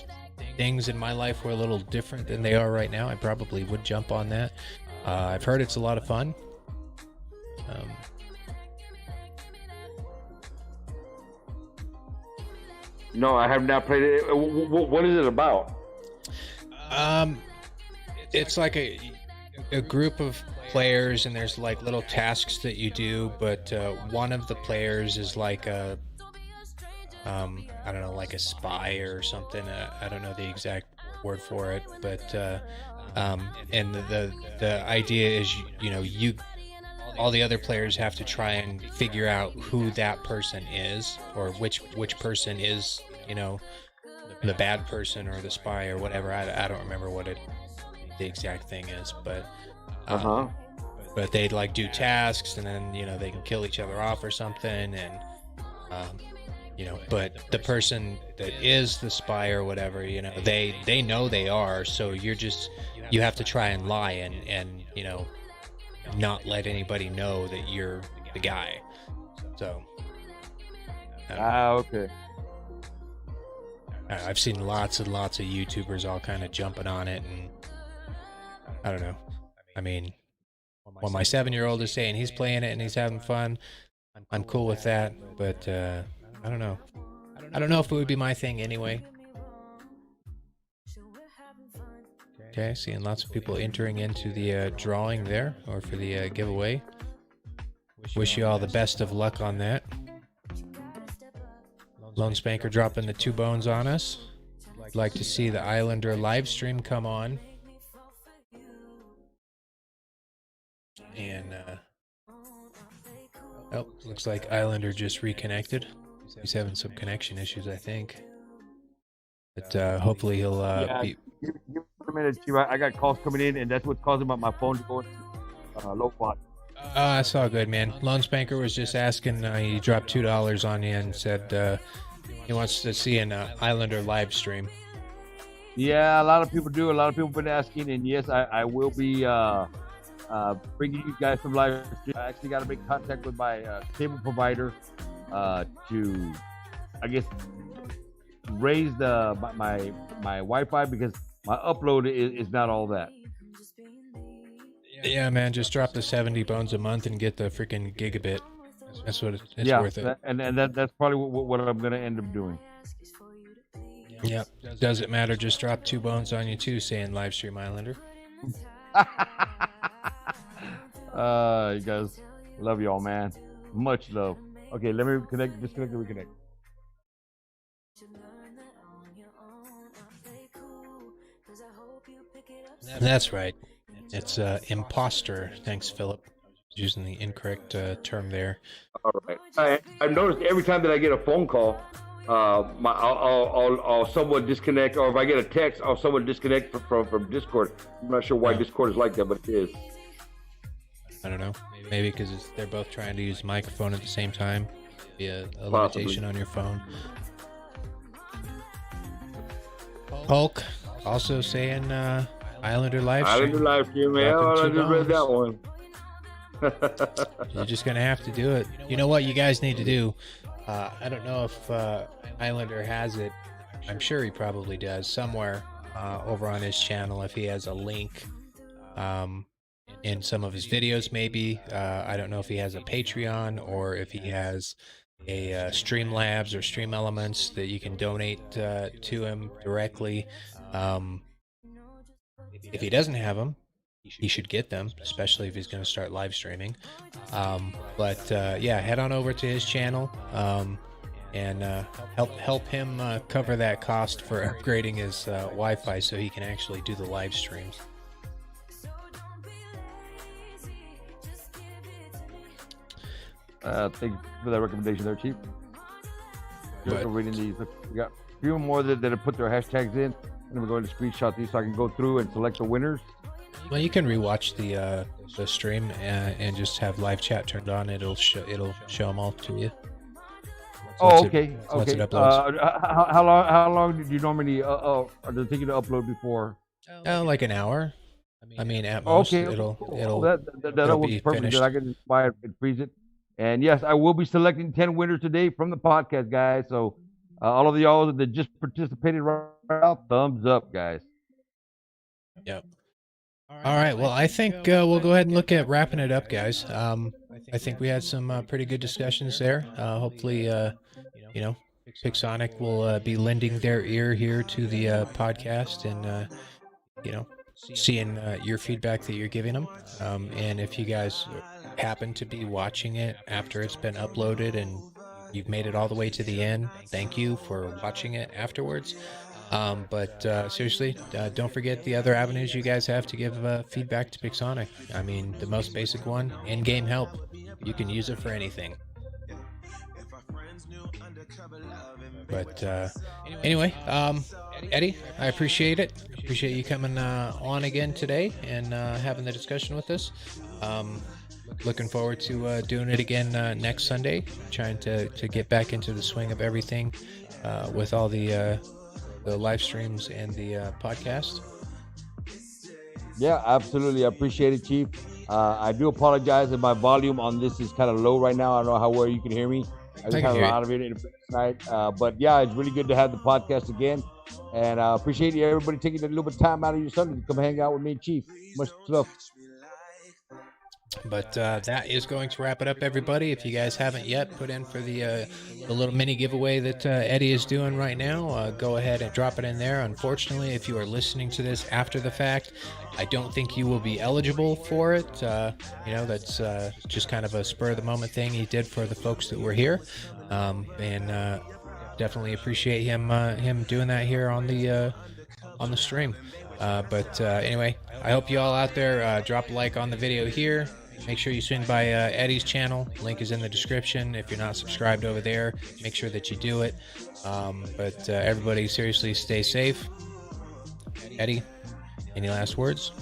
things in my life were a little different than they are right now, I probably would jump on that. I've heard it's a lot of fun. No, I have not played it. What is it about? It's like a group of players, and there's like little tasks that you do, but one of the players is like a I don't know, like a spy or something. I don't know the exact word for it, but and the idea is, all the other players have to try and figure out who that person is, or which person is, the bad person or the spy or whatever. I don't remember what the exact thing is, but but they'd like do tasks, and then they can kill each other off or something, and but the person that is the spy or whatever, they know they are, so you have to try and lie and not let anybody know that you're the guy. So okay. I've seen lots and lots of YouTubers all kind of jumping on it, and I don't know. I mean, when my 7-year-old is saying he's playing it and he's having fun, I'm cool with that, but I don't know. I don't know if it would be my thing anyway. Okay, seeing lots of people entering into the drawing there, or for the giveaway. Wish you all the best of luck on that. Lone Spanker dropping the 2 bones on us. would like to see the Islander live stream come on. And, oh, looks like Islander just reconnected. He's having some connection issues, I think. But hopefully he'll be... Give me a minute, Chief. I got calls coming in, and that's what's causing my phone to go into low spot. That's all good, man. Lone Spanker was just asking, he dropped $2 on you and said he wants to see an Islander live stream. Yeah, a lot of people do. A lot of people have been asking, and yes, I will be bringing you guys some live stream. I actually got to make contact with my cable provider to, I guess, raise my Wi-Fi, because my upload is not all that. Yeah, man, just drop the 70 bones a month and get the freaking gigabit. That's what it's worth it. And that's probably what I'm going to end up doing. Yep. Does it matter? Just drop 2 bones on you too, saying live stream Islander. You guys, love y'all, man. Much love. Okay, let me disconnect and reconnect. That's right. It's imposter. Thanks, Philip. Using the incorrect term there. All right. I've noticed every time that I get a phone call, I'll somewhat disconnect, or if I get a text, I'll somewhat disconnect from Discord. I'm not sure why Discord is like that, but it is. I don't know. Maybe because they're both trying to use microphone at the same time. Be a limitation on your phone. Hulk also saying Islander live stream. Islander live stream, man. I just read that one. You're just gonna have to do it. You know what you guys need to do? I don't know if Islander has it. I'm sure he probably does somewhere over on his channel. If he has a link in some of his videos, maybe. I don't know if he has a Patreon or if he has a Streamlabs or Stream Elements that you can donate to him directly. If he doesn't have them, he should get them, especially if he's going to start live streaming. But yeah, head on over to his channel and help him cover that cost for upgrading his Wi-Fi so he can actually do the live streams. Thank you for that recommendation there, Chief. Just reading these. We got a few more that have put their hashtags in, and we're going to screenshot these so I can go through and select the winners. Well, you can rewatch the stream and just have live chat turned on. It'll show them all to you. Okay. Once it uploads. How long do you normally are they thinking to upload before? Like an hour. I mean, at most it'll be perfect. finished. I can buy it and freeze it. And yes, I will be selecting 10 winners today from the podcast, guys. So all of y'all that just participated right now, thumbs up, guys. Yep. All right. Well, I think we'll go ahead and look at wrapping it up, guys. I think we had some pretty good discussions there. Hopefully, Pixonic will be lending their ear here to the podcast and, seeing your feedback that you're giving them. And if you guys happen to be watching it after it's been uploaded and you've made it all the way to the end, thank you for watching it afterwards. But seriously, don't forget the other avenues you guys have to give feedback to Pixonic. I mean, the most basic one, in-game help. You can use it for anything. But anyway, Eddie, I appreciate it. Appreciate you coming on again today and having the discussion with us. Looking forward to doing it again next Sunday. Trying to get back into the swing of everything with all the live streams and the podcast. Yeah, absolutely. I appreciate it, Chief. I do apologize if my volume on this is kind of low right now. I don't know how well you can hear me. I just have a lot of it tonight. But yeah, it's really good to have the podcast again. And I appreciate everybody taking a little bit of time out of your Sunday to come hang out with me and Chief. Much love. But that is going to wrap it up, everybody. If you guys haven't yet put in for the little mini giveaway that Eddie is doing right now, go ahead and drop it in there. Unfortunately, if you are listening to this after the fact, I don't think you will be eligible for it. That's just kind of a spur of the moment thing he did for the folks that were here. And definitely appreciate him doing that here on the stream. But anyway, I hope you all out there drop a like on the video here. Make sure you swing by Eddie's channel. Link is in the description. If you're not subscribed over there, make sure that you do it. But everybody, seriously, stay safe. Eddie, any last words?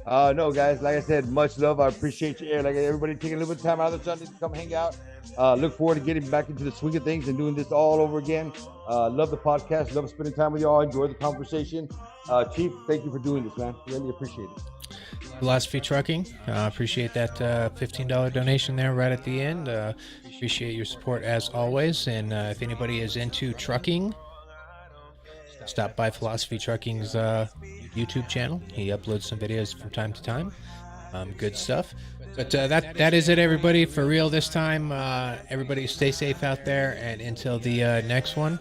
No, guys. Like I said, much love. I appreciate you. Like everybody taking a little bit of time out of the Sunday to come hang out. Look forward to getting back into the swing of things and doing this all over again. Love the podcast. Love spending time with y'all. Enjoy the conversation. Chief, thank you for doing this, man. Really appreciate it. Philosophy Trucking, appreciate that $15 donation there right at the end. Appreciate your support as always. And if anybody is into trucking, stop by Philosophy Trucking's YouTube channel. He uploads some videos from time to time. Good stuff. But that is it, everybody, for real this time. Everybody stay safe out there, and until the next one.